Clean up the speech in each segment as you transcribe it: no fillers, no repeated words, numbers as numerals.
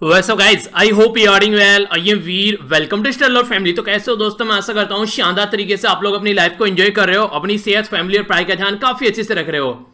वैसे guys I hope you are doing well. I am Veer, welcome to stellar family. तो कैसे हो दोस्तों, मैं आशा करता हूँ शानदार तरीके से आप लोग अपनी लाइफ को एंजॉय कर रहे हो, अपनी सेहत, फैमिली और पढ़ाई का ध्यान काफी अच्छे से रख रहे हो।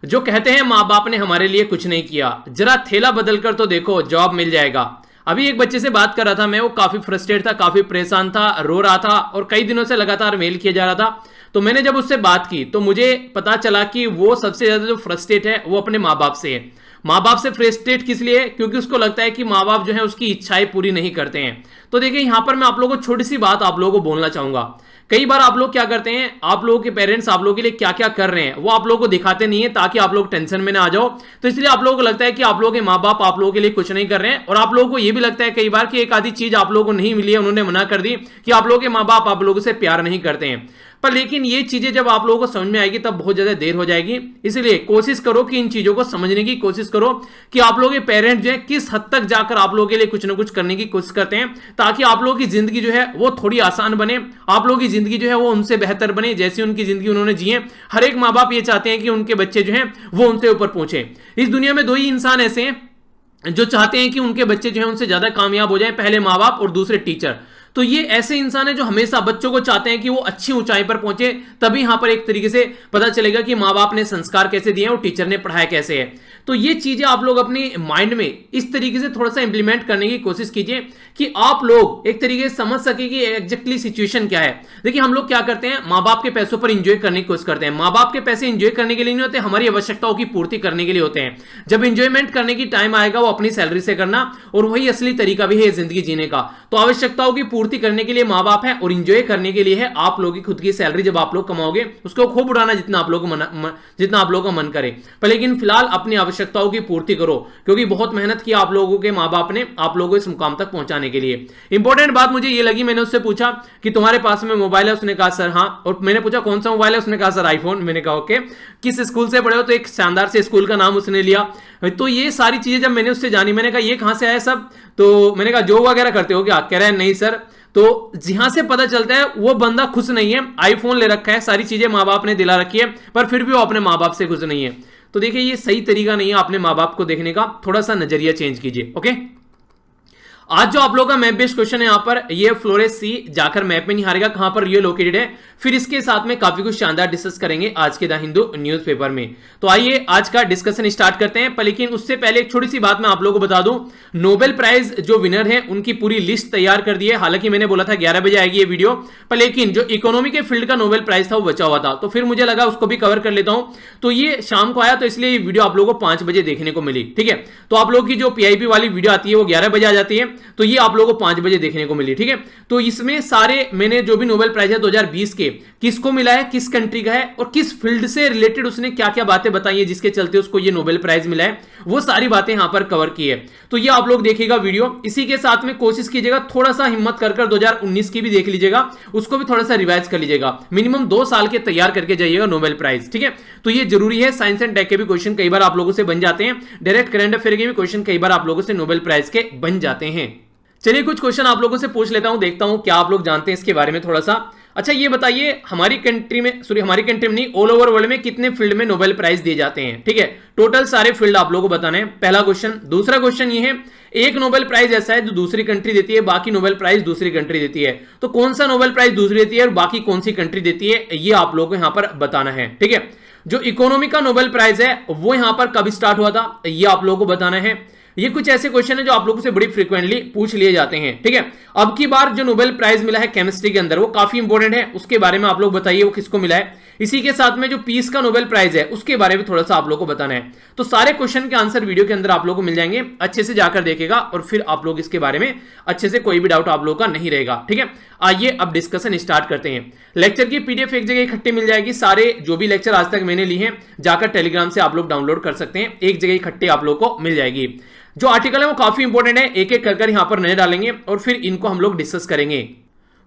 जो कहते हैं माँ बाप ने हमारे लिए कुछ नहीं किया, जरा थैला बदल कर तो देखो, जॉब मिल जाएगा। अभी एक बच्चे से बात कर रहा था मैं, वो काफी फ्रस्ट्रेट था, काफी परेशान था, रो रहा था और कई दिनों से लगातार मेल किया जा रहा था। तो मैंने जब उससे बात की तो मुझे पता चला कि वो सबसे ज्यादा जो फ्रस्ट्रेट है वो अपने माँ बाप से है। माँ बाप से फ्रस्ट्रेट किस लिए? क्योंकि उसको लगता है कि माँ बाप जो है उसकी इच्छाएं पूरी नहीं करते हैं। तो देखिए यहां पर मैं आप लोगों को छोटी सी बात आप लोगों को बोलना चाहूंगा। कई बार आप लोग क्या करते हैं, आप लोगों के पेरेंट्स आप लोगों के लिए क्या क्या कर रहे हैं वो आप लोगों को दिखाते नहीं है, ताकि आप लोग टेंशन में ना आ जाओ। तो इसलिए आप लोगों को लगता है कि आप लोगों के माँ बाप आप लोगों के लिए कुछ नहीं कर रहे हैं, और आप लोगों को यह भी लगता है कई बार कि एक आधी चीज आप लोगों को नहीं मिली है, उन्होंने मना कर दी कि आप लोगों के माँ बाप आप लोगों से प्यार नहीं करते हैं। पर लेकिन ये चीजें जब आप लोगों को समझ में आएगी तब बहुत ज्यादा देर हो जाएगी। इसलिए कोशिश करो कि इन चीजों को समझने की कोशिश करो कि आप लोगों के पेरेंट्स जो है किस हद तक जाकर आप लोगों के लिए कुछ ना कुछ करने की कोशिश करते हैं, ताकि आप लोगों की जिंदगी जो है वो थोड़ी आसान बने, आप लोगों की जिंदगी जो है वो उनसे बेहतर बने जैसी उनकी जिंदगी उन्होंने जी है। हर एक माँ बाप ये चाहते हैं कि उनके बच्चे जो है वो उनसे ऊपर पहुंचे। इस दुनिया में दो ही इंसान ऐसे हैं जो चाहते हैं कि उनके बच्चे जो है उनसे ज्यादा कामयाब हो जाए, पहले माँ बाप और दूसरे टीचर। तो ये ऐसे इंसान है जो हमेशा बच्चों को चाहते हैं कि वो अच्छी ऊंचाई पर पहुंचे। तभी यहां पर एक तरीके से पता चलेगा कि माँ बाप ने संस्कार कैसे दिए और टीचर ने पढ़ाया कैसे है। तो ये चीजें आप लोग अपने माइंड में इस तरीके से थोड़ा सा इंप्लीमेंट करने की कोशिश कीजिए कि आप लोग एक तरीके से समझ सके कि एग्जैक्टली सिचुएशन क्या है। देखिए हम लोग क्या करते हैं, माँ बाप के पैसों पर इंजॉय करने की कोशिश करते हैं। माँ बाप के पैसे इंजॉय करने के लिए नहीं होते, हमारी आवश्यकताओं की पूर्ति करने के लिए होते हैं। जब इंजॉयमेंट करने की टाइम आएगा वो अपनी सैलरी से करना, और वही असली तरीका भी है जिंदगी जीने का। तो आवश्यकताओं की पूर्ति करने के लिए माँ बाप है, और इंजॉय करने के लिए है आप लोगों की खुद की सैलरी। जब आप लोग कमाओगे उसको खूब उड़ाना जितना आप लोगों का मन करे, पर लेकिन फिलहाल अपनी आवश्यकताओं की पूर्ति करो, क्योंकि बहुत मेहनत की आप लोगों के माँ बाप ने आप लोगों को इस मुकाम तक पहुंचाने के लिए। इंपॉर्टेंट बात मुझे ये लगी, मैंने उससे पूछा कि तुम्हारे पास में मोबाइल है? उसने कहा सर हाँ। और मैंने पूछा कौन सा मोबाइल है? उसने कहा सर आईफोन। मैंने कहा ओके, किस स्कूल से पढ़े हो? तो एक शानदार से स्कूल का नाम उसने लिया। तो ये सारी चीजें जब मैंने उससे जानी, मैंने कहा ये कहां से आया सब? तो मैंने कहा जॉब वगैरह करते हो क्या? कह रहा है नहीं सर। तो जहां से पता चलता है वो बंदा खुश नहीं है, आईफोन ले रखा है, सारी चीजें माँ बाप ने दिला रखी है, पर फिर भी वो अपने माँ बाप से खुश नहीं है। तो देखिए ये सही तरीका नहीं है अपने माँ बाप को देखने का, थोड़ा सा नजरिया चेंज कीजिए। ओके, आज जो आप लोगों का मैप बेस्ड क्वेश्चन है, यहां पर ये फ्लोरेस सी जाकर मैप में नहीं हारेगा कहां पर ये लोकेटेड है। फिर इसके साथ में काफी कुछ शानदार डिस्कस करेंगे आज के द हिंदू न्यूज़पेपर में। तो आइए आज का डिस्कशन स्टार्ट करते हैं, पर लेकिन उससे पहले एक छोटी सी बात मैं आप लोगों को बता दूं। नोबेल प्राइज जो विनर है उनकी पूरी लिस्ट तैयार कर दी है। हालांकि मैंने बोला था 11 बजे आएगी ये वीडियो, पर लेकिन जो इकोनॉमी के फील्ड का नोबेल प्राइज था वो बचा हुआ था, तो फिर मुझे लगा उसको भी कवर कर लेता हूं। तो ये शाम को आया, तो इसलिए ये वीडियो आप लोगों को 5 बजे देखने को मिली। ठीक है, तो आप लोगों की जो पीआईबी वाली वीडियो आती है वो 11 बजे आ जाती है, तो ये आप लोगों को 5 बजे देखने को मिली। ठीक है, तो इसमें सारे मैंने जो भी नोबेल प्राइज है 2020 के, किसको मिला है, किस कंट्री का है और किस फील्ड से रिलेटेड उसने क्या क्या बातें बताई है जिसके चलते उसको ये नोबेल प्राइज मिला है, वो सारी बातें यहां पर कवर की है। तो ये आप लोग देखिएगा वीडियो। इसी के साथ में कोशिश कीजिएगा थोड़ा सा हिम्मत कर 2019 की भी देख लीजिएगा, उसको भी थोड़ा सा रिवाइज कर लीजिएगा। मिनिमम 2 साल के तैयार करके जाइएगा नोबेल प्राइज। ठीक है, तो ये जरूरी है। साइंस एंड टेक के भी क्वेश्चन कई बार आप लोगों से बन जाते हैं, डायरेक्ट करंट अफेयर के भी क्वेश्चन कई बार आप लोगों से नोबेल प्राइज के बन जाते हैं। चलिए कुछ क्वेश्चन आप लोगों से पूछ लेता हूं, देखता हूं क्या आप लोग जानते हैं इसके बारे में थोड़ा सा। अच्छा ये बताइए, हमारी कंट्री में नहीं, ऑल ओवर वर्ल्ड में कितने फील्ड में नोबेल प्राइज दिए जाते हैं? ठीक है, टोटल सारे फील्ड आप लोगों को बताना है, पहला क्वेश्चन। दूसरा क्वेश्चन ये है, एक नोबेल प्राइज ऐसा है जो दूसरी कंट्री देती है, बाकी नोबेल प्राइज दूसरी कंट्री देती है, तो कौन सा नोबेल प्राइज दूसरी देती है और बाकी कौन सी कंट्री देती है, ये आप लोगों को यहां पर बताना है। ठीक है, जो इकोनॉमी का नोबेल प्राइज है वो यहां पर कब स्टार्ट हुआ था, ये आप लोगों को बताना है। ये कुछ ऐसे क्वेश्चन है जो आप लोगों से बड़ी फ्रीक्वेंटली पूछ लिए जाते हैं। ठीक है, अब की बार जो नोबेल प्राइज मिला है केमिस्ट्री के अंदर वो काफी इंपॉर्टेंट है, उसके बारे में आप लोग बताइए वो किसको मिला है। इसी के साथ में जो पीस का नोबेल प्राइज है उसके बारे में थोड़ा सा आप लोग को बताना है। तो सारे क्वेश्चन के आंसर वीडियो के अंदर आप लोग को मिल जाएंगे, अच्छे से जाकर देखेगा और फिर आप लोग इसके बारे में अच्छे से, कोई भी डाउट आप लोग का नहीं रहेगा। ठीक है, आइए अब डिस्कशन स्टार्ट करते हैं। लेक्चर की पीडीएफ एक जगह इकट्ठी मिल जाएगी, सारे जो भी लेक्चर आज तक मैंने लिए हैं जाकर टेलीग्राम से आप लोग डाउनलोड कर सकते हैं, एक जगह इकट्ठी आप लोग को मिल जाएगी। जो आर्टिकल है वो काफी इंपॉर्टेंट है, एक एक कर यहां पर नजर डालेंगे और फिर इनको हम लोग डिस्कस करेंगे।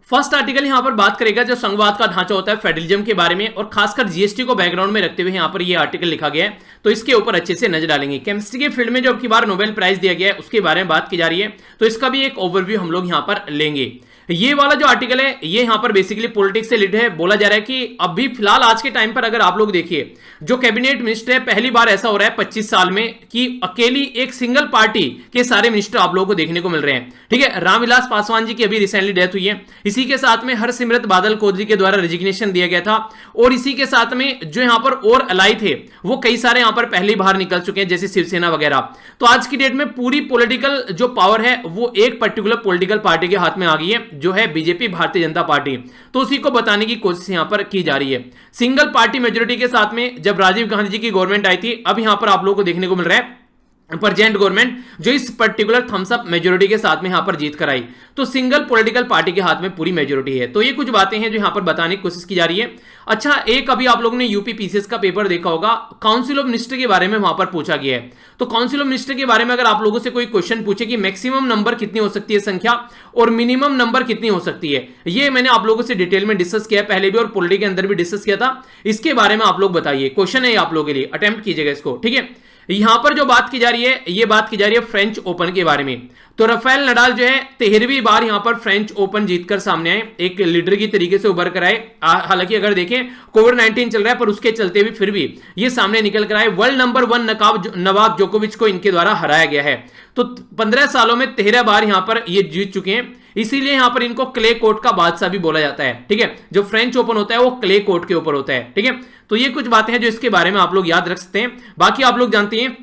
फर्स्ट आर्टिकल यहां पर बात करेगा जो संघवाद का ढांचा होता है फेडरलिज्म के बारे में, और खासकर जीएसटी को बैकग्राउंड में रखते हुए यहां पर ये आर्टिकल लिखा गया है, तो इसके ऊपर अच्छे से नजर डालेंगे। केमिस्ट्री के फील्ड में जो अब की बार नोबेल प्राइज दिया गया है उसके बारे में बात की जा रही है, तो इसका भी एक ओवरव्यू हम लोग यहां पर लेंगे। ये वाला जो आर्टिकल है ये यहां पर बेसिकली पॉलिटिक्स से रिलेटेड है। बोला जा रहा है कि अभी फिलहाल आज के टाइम पर अगर आप लोग देखिए जो कैबिनेट मिनिस्टर है, पहली बार ऐसा हो रहा है 25 साल में कि अकेली एक सिंगल पार्टी के सारे मिनिस्टर आप लोगों को देखने को मिल रहे हैं। ठीक है, रामविलास पासवान जी की अभी रिसेंटली डेथ हुई है, इसी के साथ में हरसिमरत बादल कौर के द्वारा रेजिग्नेशन दिया गया था, और इसी के साथ में जो यहां पर और अलाई थे वो कई सारे यहां पर पहले बाहर निकल चुके हैं, जैसे शिवसेना वगैरह। तो आज की डेट में पूरी पॉलिटिकल जो पावर है वो एक पर्टिकुलर पॉलिटिकल पार्टी के हाथ में आ गई है, जो है बीजेपी, भारतीय जनता पार्टी। तो उसी को बताने की कोशिश यहां पर की जा रही है। सिंगल पार्टी मेजोरिटी के साथ में जब राजीव गांधी जी की गवर्नमेंट आई थी, अब यहां पर आप लोगों को देखने को मिल रहा है प्रेजेंट गवर्नमेंट जो इस पर्टिकुलर थम्स अप मेजोरिटी के साथ में यहां पर जीत कर आई। तो सिंगल पॉलिटिकल पार्टी के हाथ में पूरी मेजोरिटी है। तो ये कुछ बातें हैं जो यहां पर बताने की कोशिश की जा रही है। अच्छा, एक अभी आप लोगों ने यूपी पीसीएस का पेपर देखा होगा, काउंसिल ऑफ मिनिस्टर के बारे में वहां पर पूछा गया है। तो काउंसिल ऑफ मिनिस्टर के बारे में अगर आप लोगों से कोई क्वेश्चन पूछे कि मैक्सिमम नंबर कितनी हो सकती है संख्या और मिनिमम नंबर कितनी हो सकती है, ये मैंने आप लोगों से डिटेल में डिस्कस किया है पहले भी, और पॉलिटी के अंदर भी डिस्कस किया था। इसके बारे में आप लोग बताइए, क्वेश्चन है आप लोगों के लिए, अटेम्प्ट कीजिएगा इसको। ठीक है, यहां पर जो बात की जा रही है ये बात की जा रही है फ्रेंच ओपन के बारे में। तो राफेल नडाल जो है 13वीं बार यहां पर फ्रेंच ओपन जीतकर सामने आए, एक लीडर की तरीके से उभर कर आए। हालांकि अगर देखें कोविड-19 चल रहा है, पर उसके चलते भी फिर भी ये सामने निकल कर आए। वर्ल्ड नंबर 1 नवाक जोकोविच को इनके द्वारा हराया गया है। तो 15 सालों में 13 बार यहां पर ये जीत चुके हैं, इसीलिए यहां पर इनको क्ले कोर्ट का बादशाह भी बोला जाता है। ठीक है, जो फ्रेंच ओपन होता है वो क्ले कोर्ट के ऊपर होता है। ठीक है, तो ये कुछ बातें हैं जो इसके बारे में आप लोग याद रख सकते हैं। बाकी आप लोग जानते हैं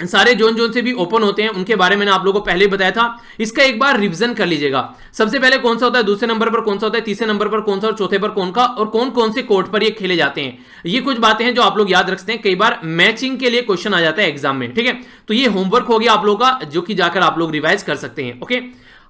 सारे जोन जोन से भी ओपन होते हैं, उनके बारे में मैंने आप लोगों को पहले ही बताया था। इसका एक बार रिवीजन कर लीजिएगा। सबसे पहले कौन सा होता है, दूसरे नंबर पर कौन सा होता है, तीसरे नंबर पर कौन सा, और चौथे पर कौन का, और कौन कौन से कोर्ट पर ये खेले जाते हैं। ये कुछ बातें हैं जो आप लोग याद रखते हैं, कई बार मैचिंग के लिए क्वेश्चन आ जाता है एग्जाम में। ठीक है, तो ये होमवर्क हो गया आप लोगों का, जो कि जाकर आप लोग रिवाइज कर सकते हैं। ओके,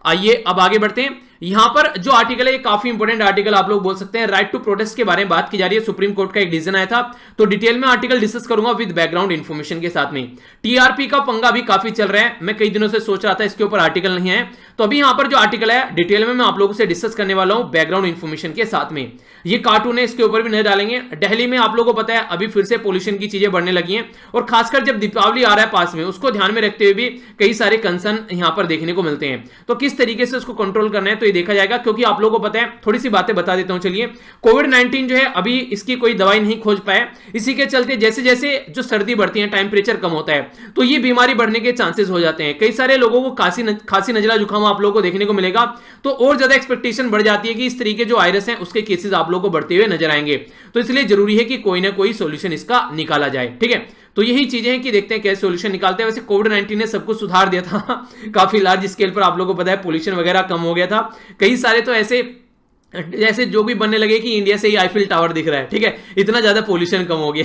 आइए अब आगे बढ़ते हैं। यहां पर जो आर्टिकल है ये काफी इंपॉर्टेंट आर्टिकल आप लोग बोल सकते हैं। राइट टू प्रोटेस्ट के बारे में बात की जा रही है, सुप्रीम कोर्ट का एक डिसीजन आया था, तो डिटेल में आर्टिकल डिस्कस करूंगा विद बैकग्राउंड इंफॉर्मेशन के साथ में। टीआरपी का पंगा भी काफी चल रहा है, मैं कई दिनों से सोच रहा था इसके ऊपर आर्टिकल नहीं है, तो अभी यहां पर जो आर्टिकल है डिटेल में मैं आप लोगों से डिस्कस करने वाला हूं बैकग्राउंड इंफॉर्मेशन के साथ में। ये कार्टून है, इसके ऊपर भी नजर डालेंगे। दिल्ली में आप लोगों को पता है अभी फिर से पोल्यूशन की चीजें बढ़ने लगी हैं, और खासकर जब दीपावली आ रहा है पास में, उसको ध्यान में रखते हुए भी कई सारे कंसर्न यहां पर देखने को मिलते हैं। तो किस तरीके से उसको कंट्रोल करना है तो ये देखा जाएगा, क्योंकि आप लोगों को पता है, थोड़ी सी बातें बता देता हूं। चलिए, कोविड-19 जो है अभी इसकी कोई दवाई नहीं खोज पाए, इसी के चलते जैसे जैसे जो सर्दी बढ़ती है, टेम्परेचर कम होता है, तो ये बीमारी बढ़ने के चांसेस हो जाते हैं। कई सारे लोगों को खांसी नजला जुकाम आप लोगों को देखने को मिलेगा, तो और ज्यादा एक्सपेक्टेशन बढ़ जाती है कि इस तरीके जो वायरस है उसके केसेस आप लोगों को बढ़ते हुए नजर आएंगे। तो इसलिए जरूरी है कि कोई ना कोई सोल्यूशन इसका निकाला जाए। ठीक है, तो यही चीजें हैं कि देखते हैं कैसे सोल्यूशन निकालते हैं। वैसे कोविड-19 ने सब कुछ सुधार दिया था काफी लार्ज स्केल पर, आप लोगों को पता है पोल्यूशन वगैरह कम हो गया था। कई सारे तो ऐसे जो भी बनने लगे कि इंडिया से ही आईफिल टावर दिख रहा है। ठीक है, इतना ज्यादा पोल्यूशन कम हो गया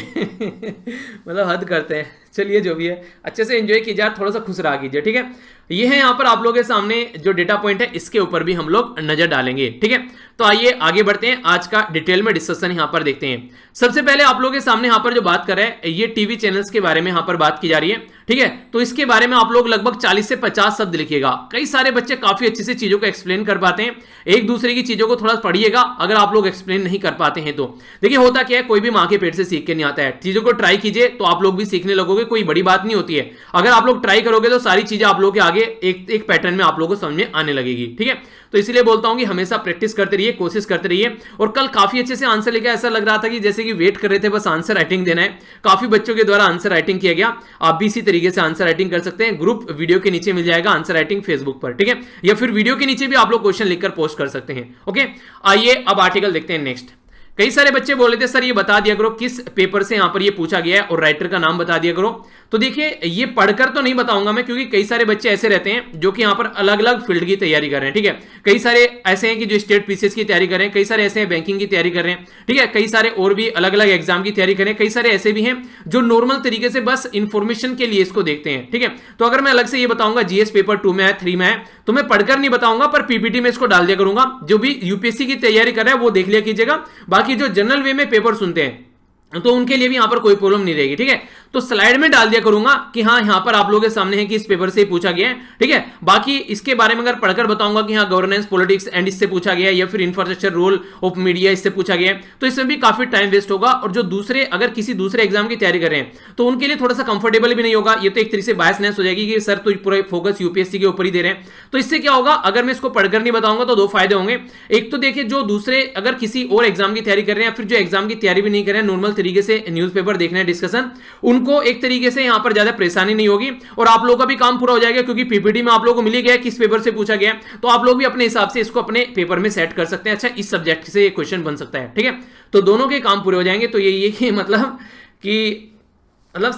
मतलब हद करते हैं। चलिए, जो भी है अच्छे से एंजॉय कीजिए, थोड़ा सा खुश रहा कीजिए। ठीक है, ये है यहाँ पर आप लोगों के सामने जो डेटा पॉइंट है, इसके ऊपर भी हम लोग नजर डालेंगे। ठीक है, तो आइए आगे बढ़ते हैं, आज का डिटेल में डिस्कशन यहाँ पर देखते हैं। सबसे पहले आप लोगों के सामने यहाँ पर जो बात कर रहे हैं, ये टीवी चैनल्स के बारे में यहाँ पर बात की जा रही है। ठीक है, तो इसके बारे में आप लोग लगभग 40 से 50 शब्द लिखिएगा। कई सारे बच्चे काफी अच्छे से चीजों को एक्सप्लेन कर पाते हैं, एक दूसरे की चीजों को थोड़ा पढ़िएगा। अगर आप लोग एक्सप्लेन नहीं कर पाते हैं तो देखिए होता क्या है, कोई भी माँ के पेट से सीख के नहीं आता है। चीजों को ट्राई कीजिए तो आप लोग भी सीखने लगोगे, कोई बड़ी बात नहीं होती है। अगर आप लोग ट्राई करोगे तो सारी चीजें आप लोग के आगे एक पैटर्न में आप लोगों को समझ में आने लगेगी। ठीक है, तो इसलिए बोलता हूं कि हमेशा प्रैक्टिस करते रहिए, कोशिश करते रहिए। और कल काफी अच्छे से आंसर लेके ऐसा लग रहा था कि जैसे कि वेट कर रहे थे बस आंसर राइटिंग देना है। काफी बच्चों के द्वारा आंसर राइटिंग किया गया, आप भी इसी तरीके से आंसर राइटिंग कर सकते हैं। ग्रुप वीडियो के नीचे मिल जाएगा आंसर राइटिंग फेसबुक पर। ठीक है, या फिर वीडियो के नीचे भी आप लोग क्वेश्चन लिखकर पोस्ट कर सकते हैं। ओके, आइए अब आर्टिकल देखते हैं नेक्स्ट। कई सारे बच्चे बोल रहे थे सर ये बता दिया करो किस पेपर से यहां पर ये पूछा गया है और राइटर का नाम बता दिया करो। तो देखिए ये पढ़कर तो नहीं बताऊंगा मैं, क्योंकि कई सारे बच्चे ऐसे रहते हैं जो कि यहां पर अलग अलग फील्ड की तैयारी कर रहे हैं। ठीक है, कई सारे ऐसे हैं कि जो स्टेट पीसीएस की तैयारी कर रहे हैं, कई सारे ऐसे हैं बैंकिंग की तैयारी कर रहे हैं। ठीक है, कई सारे और भी अलग अलग एग्जाम की तैयारी कर रहे हैं, कई सारे ऐसे भी हैं जो नॉर्मल तरीके से बस इंफॉर्मेशन के लिए इसको देखते हैं। ठीक है, तो अगर मैं अलग से ये बताऊंगा जीएस पेपर 2 में है, 3 में है, तो मैं पढ़कर नहीं बताऊंगा, पर पीपीटी में इसको डाल दिया करूंगा। जो भी यूपीएससी की तैयारी कर रहा है वो देख लिया कीजिएगा। बाकी जो जनरल वे में पेपर सुनते हैं तो उनके लिए भी यहां पर कोई प्रॉब्लम नहीं रहेगी। ठीक है, तो स्लाइड में डाल दिया करूंगा कि हाँ यहां पर आप लोगों के सामने है कि इस पेपर से ही पूछा गया है। ठीक है, बाकी इसके बारे में अगर पढ़कर बताऊंगा कि हाँ गवर्नेंस पॉलिटिक्स एंड इससे पूछा गया है, या फिर इंफ्रास्ट्रक्चर रोल ऑफ मीडिया इससे पूछा गया है, तो इसमें भी काफी टाइम वेस्ट होगा। और जो दूसरे अगर किसी दूसरे एग्जाम की तैयारी कर रहे हैं तो उनके लिए थोड़ा सा कंफर्टेबल भी नहीं होगा। ये तो एक तरीके से बायसनेस हो जाएगी कि सर तो पूरा फोकस यूपीएससी के ऊपर ही दे रहे हैं। तो इससे क्या होगा, अगर मैं इसको पढ़कर नहीं बताऊंगा तो दो फायदे होंगे। एक तो देखिए, जो दूसरे अगर किसी और एग्जाम की तैयारी कर रहे हैं या फिर जो एग्जाम की तैयारी भी नहीं कर रहे हैं, नॉर्मल तरीके से न्यूज़पेपर देखने डिस्कशन, उनको एक तरीके से यहां पर ज्यादा परेशानी नहीं होगी और आप लोगों का भी काम पूरा हो जाएगा, क्योंकि पीपीटी में आप लोगों को मिल गया किस पेपर से पूछा गया, तो आप लोग भी अपने हिसाब से इसको अपने पेपर में सेट कर सकते हैं। अच्छा, इस सब्जेक्ट से क्वेश्चन बन सकता है। ठीक है, तो दोनों के काम पूरे हो जाएंगे। तो ये कि मतलब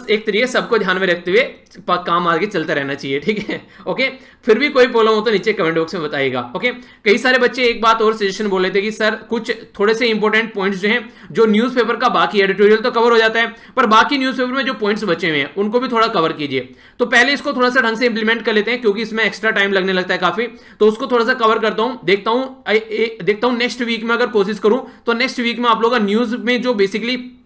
एक तरीके सबको ध्यान में रखते हुए काम आगे चलता रहना चाहिए। ठीक है, ओके। फिर भी कोई प्रॉब्लम हो तो नीचे कमेंट बॉक्स में बताइएगा। ओके, कई सारे बच्चे एक बात और सजेशन बोले थे कि सर कुछ थोड़े से इंपॉर्टेंट पॉइंट्स जो हैं, जो न्यूज़पेपर का बाकी एडिटोरियल तो कवर हो जाता है, पर बाकी न्यूज़पेपर में जो पॉइंट्स बचे हुए हैं उनको भी थोड़ा कवर कीजिए। तो पहले इसको थोड़ा सा ढंग से इंप्लीमेंट कर लेते हैं, क्योंकि इसमें एक्स्ट्रा टाइम लगने लगता है काफी। तो उसको थोड़ा सा कवर करता हूं, देखता हूं नेक्स्ट वीक में अगर कोशिश करूं तो नेक्स्ट वीक में आप लोगों का न्यूज में जो बेसिकली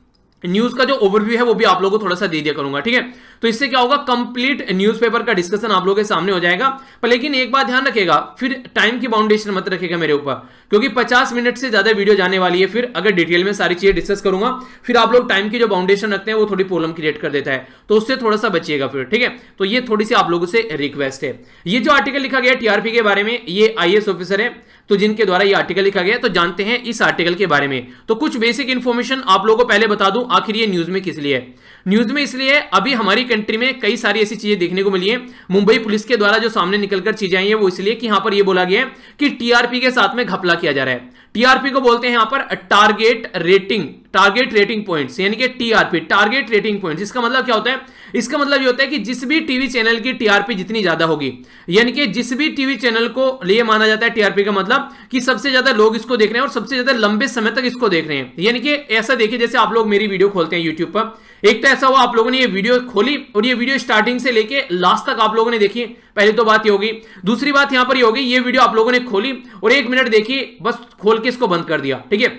न्यूज का जो ओवरव्यू है वो भी आप लोगों को थोड़ा सा दे दिया करूंगा। ठीक है, तो इससे क्या होगा, कंप्लीट न्यूज़पेपर का डिस्कशन आप लोगों के सामने हो जाएगा। पर लेकिन एक बात ध्यान रखिएगा, फिर टाइम की बाउंडेशन मत रखिएगा मेरे ऊपर, क्योंकि 50 मिनट से ज्यादा वीडियो जाने वाली है। फिर अगर डिटेल में सारी चीजें डिस्कस करूंगा, फिर आप लोग टाइम की जो बाउंडेशन रखते हैं वो थोड़ी प्रॉब्लम क्रिएट कर देता है, तो उससे थोड़ा सा बचिएगा फिर। ठीक है, तो ये थोड़ी सी आप लोगों से रिक्वेस्ट है। ये जो आर्टिकल लिखा गया टीआरपी के बारे में, ये आईएएस ऑफिसर है तो जिनके द्वारा ये आर्टिकल लिखा गया, तो जानते हैं इस आर्टिकल के बारे में। तो कुछ बेसिक इंफॉर्मेशन आप लोगों को पहले बता दूं, आखिर ये न्यूज में किस लिए है। न्यूज में इसलिए अभी हमारी कंट्री में कई सारी ऐसी चीजें देखने को मिली है, मुंबई पुलिस के द्वारा जो सामने निकलकर चीजें आई है वो इसलिए कि यहां पर ये बोला गया है कि टीआरपी के साथ में घपला किया जा रहा है। टीआरपी को बोलते हैं यहां पर टारगेट रेटिंग पॉइंट्स, यानी कि टीआरपी टारगेट रेटिंग पॉइंट्स। इसका मतलब क्या होता है, इसका मतलब ये होता है कि जिस भी टीवी चैनल की टीआरपी जितनी ज्यादा होगी, यानी कि जिस भी टीवी चैनल को लिए माना जाता है टीआरपी का मतलब कि सबसे ज्यादा लोग इसको देख रहे हैं और सबसे ज्यादा लंबे समय तक इसको देख रहे हैं। यानी कि ऐसा देखिए, जैसे आप लोग मेरी वीडियो खोलते हैं यूट्यूब पर, एक तो ऐसा हुआ आप लोगों ने ये वीडियो खोली और ये वीडियो स्टार्टिंग से लेके लास्ट तक आप लोगों ने देखी, पहली तो बात ये होगी। दूसरी बात यहां पर ये होगी, ये वीडियो आप लोगों ने खोली और 1 मिनट देखी, बस खोल के इसको बंद कर दिया। ठीक है,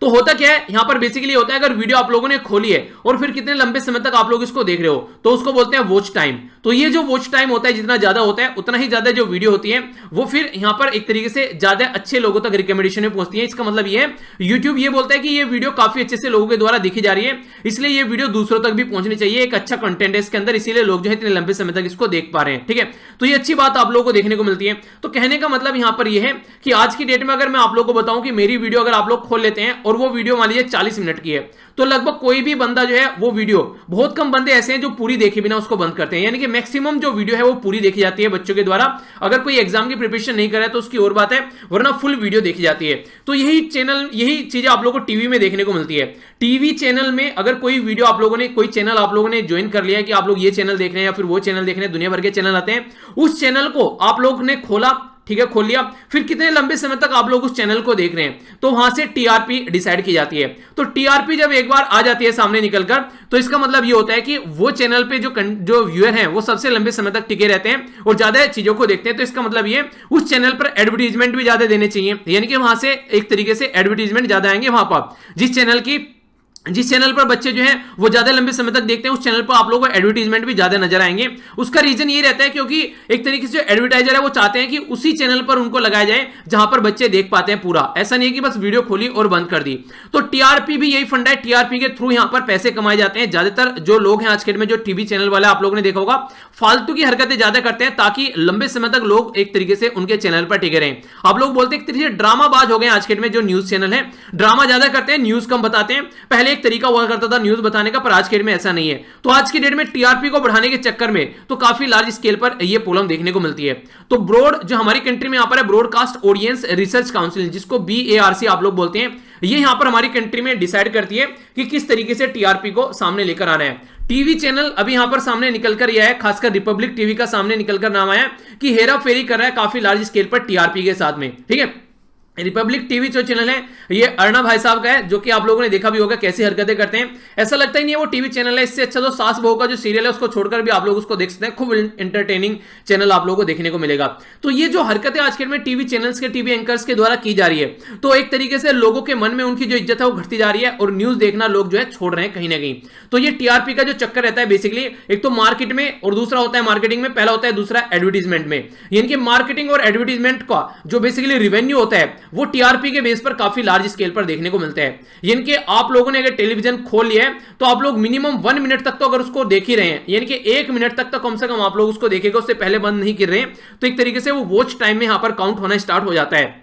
तो होता क्या है यहां पर बेसिकली होता है, अगर वीडियो आप लोगों ने खोली है और फिर कितने लंबे समय तक आप लोग इसको देख रहे हो, तो उसको बोलते हैं वॉच टाइम। तो ये जो वॉच टाइम होता है, जितना ज्यादा होता है उतना ही ज्यादा जो वीडियो होती है वो फिर यहां पर एक तरीके से ज्यादा अच्छे लोगों तक रिकमेंडेशन में पहुंचती है। इसका मतलब ये है, यूट्यूब ये बोलता है कि ये वीडियो काफी अच्छे से लोगों के द्वारा दिखी जा रही है, इसलिए ये वीडियो दूसरों तक भी पहुंचनी चाहिए, एक अच्छा कंटेंट है इसके अंदर, इसीलिए लोग जो है इतने लंबे समय तक इसको देख पा रहे हैं। ठीक है, तो ये अच्छी बात आप लोगों को देखने को मिलती है। तो कहने का मतलब यहां पर यह है कि आज की डेट में अगर मैं आप लोगों को बताऊं कि मेरी वीडियो अगर आप लोग खोल लेते हैं और वो वीडियो मान लीजिए 40 मिनट की है, तो लगभग कोई भी बंदा जो है वो वीडियो, बहुत कम बंदे ऐसे हैं जो पूरी देखे बिना उसको बंद करते हैं, यानी कि मैक्सिमम जो वीडियो है वो पूरी देखी जाती है बच्चों के द्वारा। अगर कोई एग्जाम की प्रिपरेशन नहीं कर रहा है तो उसकी और बात है, वरना फुल वीडियो देखी जाती है। तो यही चीजें आप लोगों को टीवी में देखने को मिलती है। टीवी चैनल में अगर कोई वीडियो आप लोगों ने, कोई चैनल आप लोगों ने ज्वाइन कर लिया है कि आप लोग ये चैनल देख रहे हैं या फिर वो चैनल देख रहे हैं, दुनिया भर के चैनल आते हैं, उस चैनल को आप लोग ने खोला, ठीक है, खोल लिया, फिर कितने लंबे समय तक आप लोग उस चैनल को देख रहे हैं, तो वहां से टीआरपी डिसाइड की जाती है। तो टीआरपी जब एक बार आ जाती है सामने निकलकर, तो इसका मतलब ये होता है कि वो चैनल पे जो व्यूअर हैं वो सबसे लंबे समय तक टिके रहते हैं और ज्यादा चीजों को देखते हैं। तो इसका मतलब ये उस चैनल पर एडवर्टीजमेंट भी ज्यादा देने चाहिए, यानी कि वहां से एक तरीके से एडवर्टीजमेंट ज्यादा आएंगे वहां पर। जिस चैनल पर बच्चे जो हैं वो ज्यादा लंबे समय तक देखते हैं, उस चैनल पर आप लोगों को एडवर्टीजमेंट भी ज्यादा नजर आएंगे। उसका रीजन ये रहता है क्योंकि एक तरीके से जो एडवर्टाइजर है वो चाहते हैं कि उसी चैनल पर उनको लगाया जाए जहां पर बच्चे देख पाते हैं पूरा, ऐसा नहीं है कि बस वीडियो खोली और बंद कर दी। तो टीआरपी भी यही फंडा है, टीआरपी के थ्रू यहां पर पैसे कमाए जाते हैं। ज्यादातर जो लोग हैं आज के डेट में, जो टीवी चैनल वाले आप लोगों ने देखा होगा, फालतू की हरकतें ज्यादा करते हैं ताकि लंबे समय तक लोग एक तरीके से उनके चैनल पर टिके रहें। आप लोग बोलते हैं एक तरीके से ड्रामाबाज हो गए आज के डेट में, जो न्यूज चैनल है ड्रामा ज्यादा करते हैं, न्यूज कम बताते हैं। पहले एक तरीका हुआ करता था न्यूज बताने का, पर आज के डेट में ऐसा नहीं है। तो आज की डेट में टीआरपी को बढ़ाने के चक्कर में तो काफी लार्ज स्केल पर यह प्रॉब्लम देखने को मिलती है। तो ब्रॉड जो हमारी कंट्री में यहां पर है, ब्रॉडकास्ट ऑडियंस रिसर्च काउंसिल, जिसको BARC आप लोग बोलते हैं, ये यहां पर हमारी कंट्री में डिसाइड करती है कि किस तरीके से टीआरपी को सामने लेकर आना है। टीवी चैनल अभी यहां पर सामने निकलकर यह है, खासकर रिपब्लिक टीवी का सामने निकलकर नाम आया कि हेरा फेरी कर रहा है काफी लार्ज स्केल पर टीआरपी के साथ में। ठीक है, रिपब्लिक टीवी जो चैनल है ये अर्णव भाई साहब का है, जो कि आप लोगों ने देखा भी होगा कैसी हरकतें करते हैं। ऐसा लगता ही नहीं है वो टीवी चैनल है। इससे अच्छा तो सास बहू का जो सीरियल है उसको छोड़कर भी आप लोग उसको देख सकते हैं। खूब एंटरटेनिंग चैनल आप लोगों को देखने को मिलेगा। तो ये जो हरकतें आज के में टीवी चैनल्स के टीवी एंकर्स के द्वारा की जा रही है, तो एक तरीके से लोगों के मन में उनकी जो इज्जत है वो घटती जा रही है और न्यूज देखना लोग जो है छोड़ रहे हैं कहीं ना कहीं। तो ये टीआरपी का जो चक्कर रहता है बेसिकली, एक तो मार्केट में और दूसरा होता है मार्केटिंग में, पहला होता है, दूसरा एडवर्टीजमेंट में। यानी कि मार्केटिंग और एडवर्टीजमेंट का जो बेसिकली रेवेन्यू होता है वो टीआरपी के बेस पर काफी लार्ज स्केल पर देखने को मिलता है। यानी कि आप लोगों ने अगर टेलीविजन खोल लिया है तो आप लोग मिनिमम 1 मिनट तक तो अगर उसको देख ही रहे हैं, यानी कि 1 मिनट तक तो कम से कम आप लोग उसको देखेगा, उससे पहले बंद नहीं कर रहे हैं, तो एक तरीके से वो वॉच टाइम में यहां पर काउंट होना स्टार्ट हो जाता है।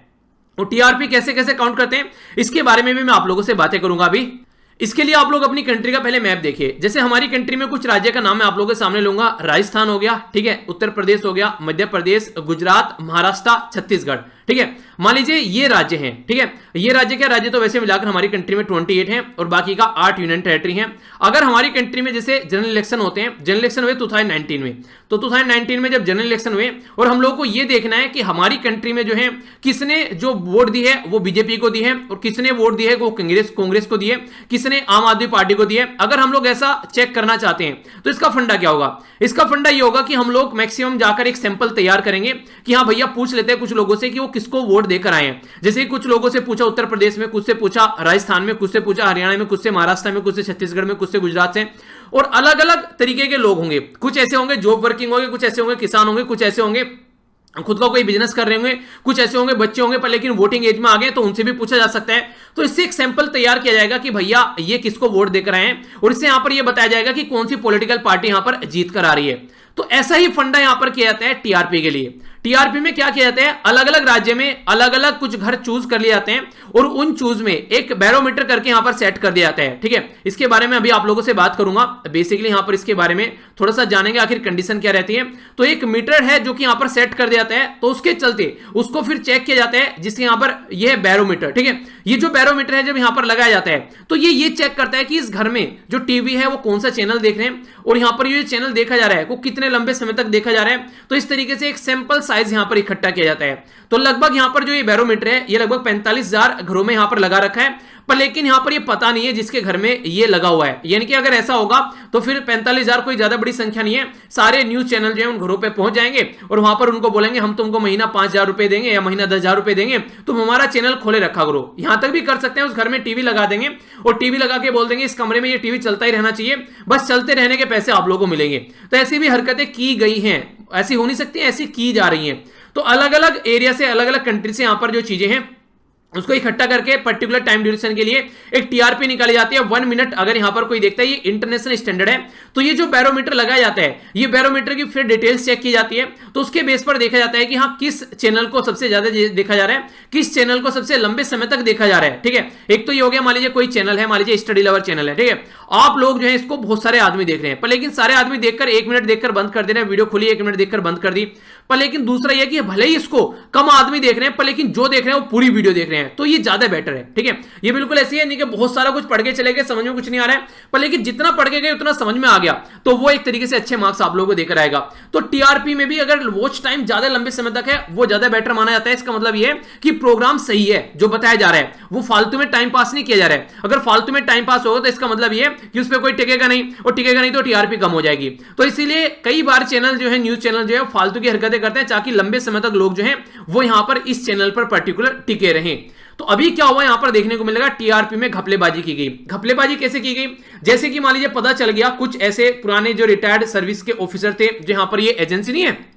और टीआरपी कैसे कैसे काउंट करते हैं इसके बारे में भी मैं आप लोगों से बातें करूंगा अभी। इसके लिए आप लोग अपनी कंट्री का पहले मैप देखिए। जैसे हमारी कंट्री में कुछ राज्य का नाम मैं आप लोगों के सामने लूंगा। राजस्थान हो गया, ठीक है, उत्तर प्रदेश हो गया, मध्य प्रदेश, गुजरात, महाराष्ट्र, छत्तीसगढ़, ठीक है। मान लीजिए ये राज्य हैं, ठीक है। ये राज्य क्या, राज्य तो वैसे मिलाकर हमारी कंट्री में 28 हैं और बाकी का 8 यूनियन टेरिटरी हैं। अगर हमारी कंट्री में जैसे जनरल इलेक्शन होते हैं, जनरल इलेक्शन हुए 2019 में, तो 2019 में जब जनरल इलेक्शन हुए और हम लोगों को ये देखना है कि हमारी कंट्री में जो है किसने जो वोट दी है वो बीजेपी को दी है और किसने वोट दी है वो कांग्रेस को दी है, किसने आम आदमी पार्टी को दी है। अगर हम लोग ऐसा चेक करना चाहते हैं तो इसका फंडा क्या होगा? इसका फंडा ये होगा कि हम लोग मैक्सिमम जाकर एक सैंपल तैयार करेंगे कि हाँ भैया, पूछ लेते हैं कुछ लोगों से कि वो किसको वोट देकर आए हैं। जैसे कुछ लोगों से पूछा उत्तर प्रदेश में, कुछ से पूछा राजस्थान में, कुछ से पूछा हरियाणा में, कुछ से महाराष्ट्र में, कुछ से छत्तीसगढ़ में, कुछ से गुजरात से, और अलग अलग तरीके के लोग होंगे। कुछ ऐसे होंगे जॉब वर्किंग होंगे, कुछ ऐसे होंगे किसान होंगे, कुछ ऐसे होंगे खुद का कोई बिजनेस कर रहे होंगे, कुछ ऐसे होंगे बच्चे होंगे पर लेकिन वोटिंग एज में आ गए, तो उनसे भी पूछा जा सकता है। तो इससे एक सैंपल तैयार किया जाएगा कि भैया ये किसको वोट देकर आए हैं, और इससे यहां पर यह बताया जाएगा कि कौन सी पॉलिटिकल पार्टी यहां पर जीत कर आ रही है। तो ऐसा ही फंडा यहां पर किया जाता है टीआरपी के लिए। टीआरपी में क्या किया जाता है, अलग अलग राज्य में अलग अलग कुछ घर चूज कर लिए जाते हैं और उन चूज में एक बैरोमीटर करके यहां पर सेट कर दिया जाता है, ठीक है। इसके बारे में अभी आप लोगों से बात करूंगा। बेसिकली यहां पर इसके बारे में थोड़ा सा जानेंगे आखिर कंडीशन क्या रहती है। तो एक मीटर है जो कि यहां पर सेट कर दिया जाता है, तो उसके चलते उसको फिर चेक किया जाता है, जिसके यहां पर यह है बैरोमीटर, ठीक है। ये जो बैरोमीटर है जब यहां पर लगाया जाता है तो ये चेक करता है कि इस घर में जो टीवी है वो कौन सा चैनल देख रहे हैं और यहां पर ये चैनल देखा जा रहा है वो कितने लंबे समय तक देखा जा रहा है। तो इस तरीके से एक सैंपल साइज यहां पर इकट्ठा किया जाता है। तो लगभग यहां पर जो ये बैरोमीटर है ये लगभग 45,000 घरों में यहां पर लगा रखा है, पर लेकिन यहां पर ये पता नहीं है जिसके घर में ये लगा हुआ है। यानी कि अगर ऐसा होगा तो फिर 45,000 कोई ज्यादा बड़ी संख्या नहीं है। सारे न्यूज चैनल जो है उन घरों पे पहुंच जाएंगे और वहां पर उनको बोलेंगे हम तुमको महीना 5,000 रुपए देंगे या महीना 10,000 रुपए देंगे, तुम हमारा चैनल खोले रखा करो। यहां तक भी कर सकते हैं, उस घर में टीवी लगा देंगे और टीवी लगा के बोल देंगे इस कमरे में ये टीवी चलता ही रहना चाहिए, बस चलते रहने के पैसे आप लोगों को मिलेंगे। तो ऐसी भी हरकतें की गई हैं, ऐसी हो नहीं सकती, ऐसी की जा रही हैं। तो अलग अलग एरिया से, अलग अलग कंट्री से यहां पर जो चीजें हैं उसको इकट्ठा करके पर्टिकुलर टाइम ड्यूरेशन के लिए एक टीआरपी निकाली जाती है 1 मिनट। अगर यहां पर कोई देखता है, ये इंटरनेशनल स्टैंडर्ड है, तो ये जो बैरोमीटर लगाया जाता है ये बैरोमीटर की फिर डिटेल्स चेक की जाती है। तो उसके बेस पर देखा जाता है कि हाँ किस चैनल को सबसे ज्यादा देखा जा रहा है, किस चैनल को सबसे लंबे समय तक देखा जा रहा है, ठीक है। एक तो ये हो गया, मान लीजिए कोई चैनल है, मान लीजिए स्टडी लवर चैनल है, ठीक है। आप लोग जो है इसको बहुत सारे आदमी देख रहे हैं, पर लेकिन सारे आदमी देखकर 1 मिनट देखकर बंद कर दे रहे हैं, वीडियो खुली 1 मिनट देखकर बंद कर दी। पर लेकिन दूसरा यह कि भले ही इसको कम आदमी देख रहे हैं पर लेकिन जो देख रहे हैं वो पूरी वीडियो देख रहे हैं, तो ये ज्यादा बेटर है, ठीक है। ये बिल्कुल ऐसी है नहीं कि बहुत सारा कुछ पढ़ के चले गए, समझ में कुछ नहीं आ रहा है, पर लेकिन जितना पढ़ के गए उतना समझ में आ गया, तो वो एक तरीके से अच्छे मार्क्स आप लोगों को देकर आएगा। तो टीआरपी में भी अगर वॉच टाइम ज्यादा लंबे समय तक है वो ज्यादा बेटर माना जाता है। इसका मतलब ये है कि प्रोग्राम सही है, जो बताया जा रहा है वो फालतू में टाइम पास नहीं किया जा रहा है। अगर फालतू में टाइम पास होगा तो इसका मतलब ये है कि उस पर कोई टिकेगा नहीं, और टिकेगा नहीं तो टीआरपी कम हो जाएगी। तो इसीलिए कई बार चैनल जो है, न्यूज चैनल जो है फालतू की हरकतें करते हैं ताकि लंबे समय तक लोग जो हैं वो यहां पर इस चैनल पर पर्टिकुलर टिके रहें। तो अभी क्या हुआ, यहां पर देखने को मिलेगा टीआरपी में घपलेबाजी की गई। घपलेबाजी कैसे की गई? जैसे कि मान लीजिए पता चल गया कुछ ऐसे पुराने जो रिटायर्ड सर्विस के ऑफिसर थे, जो यहां पर ये एजेंसी नहीं है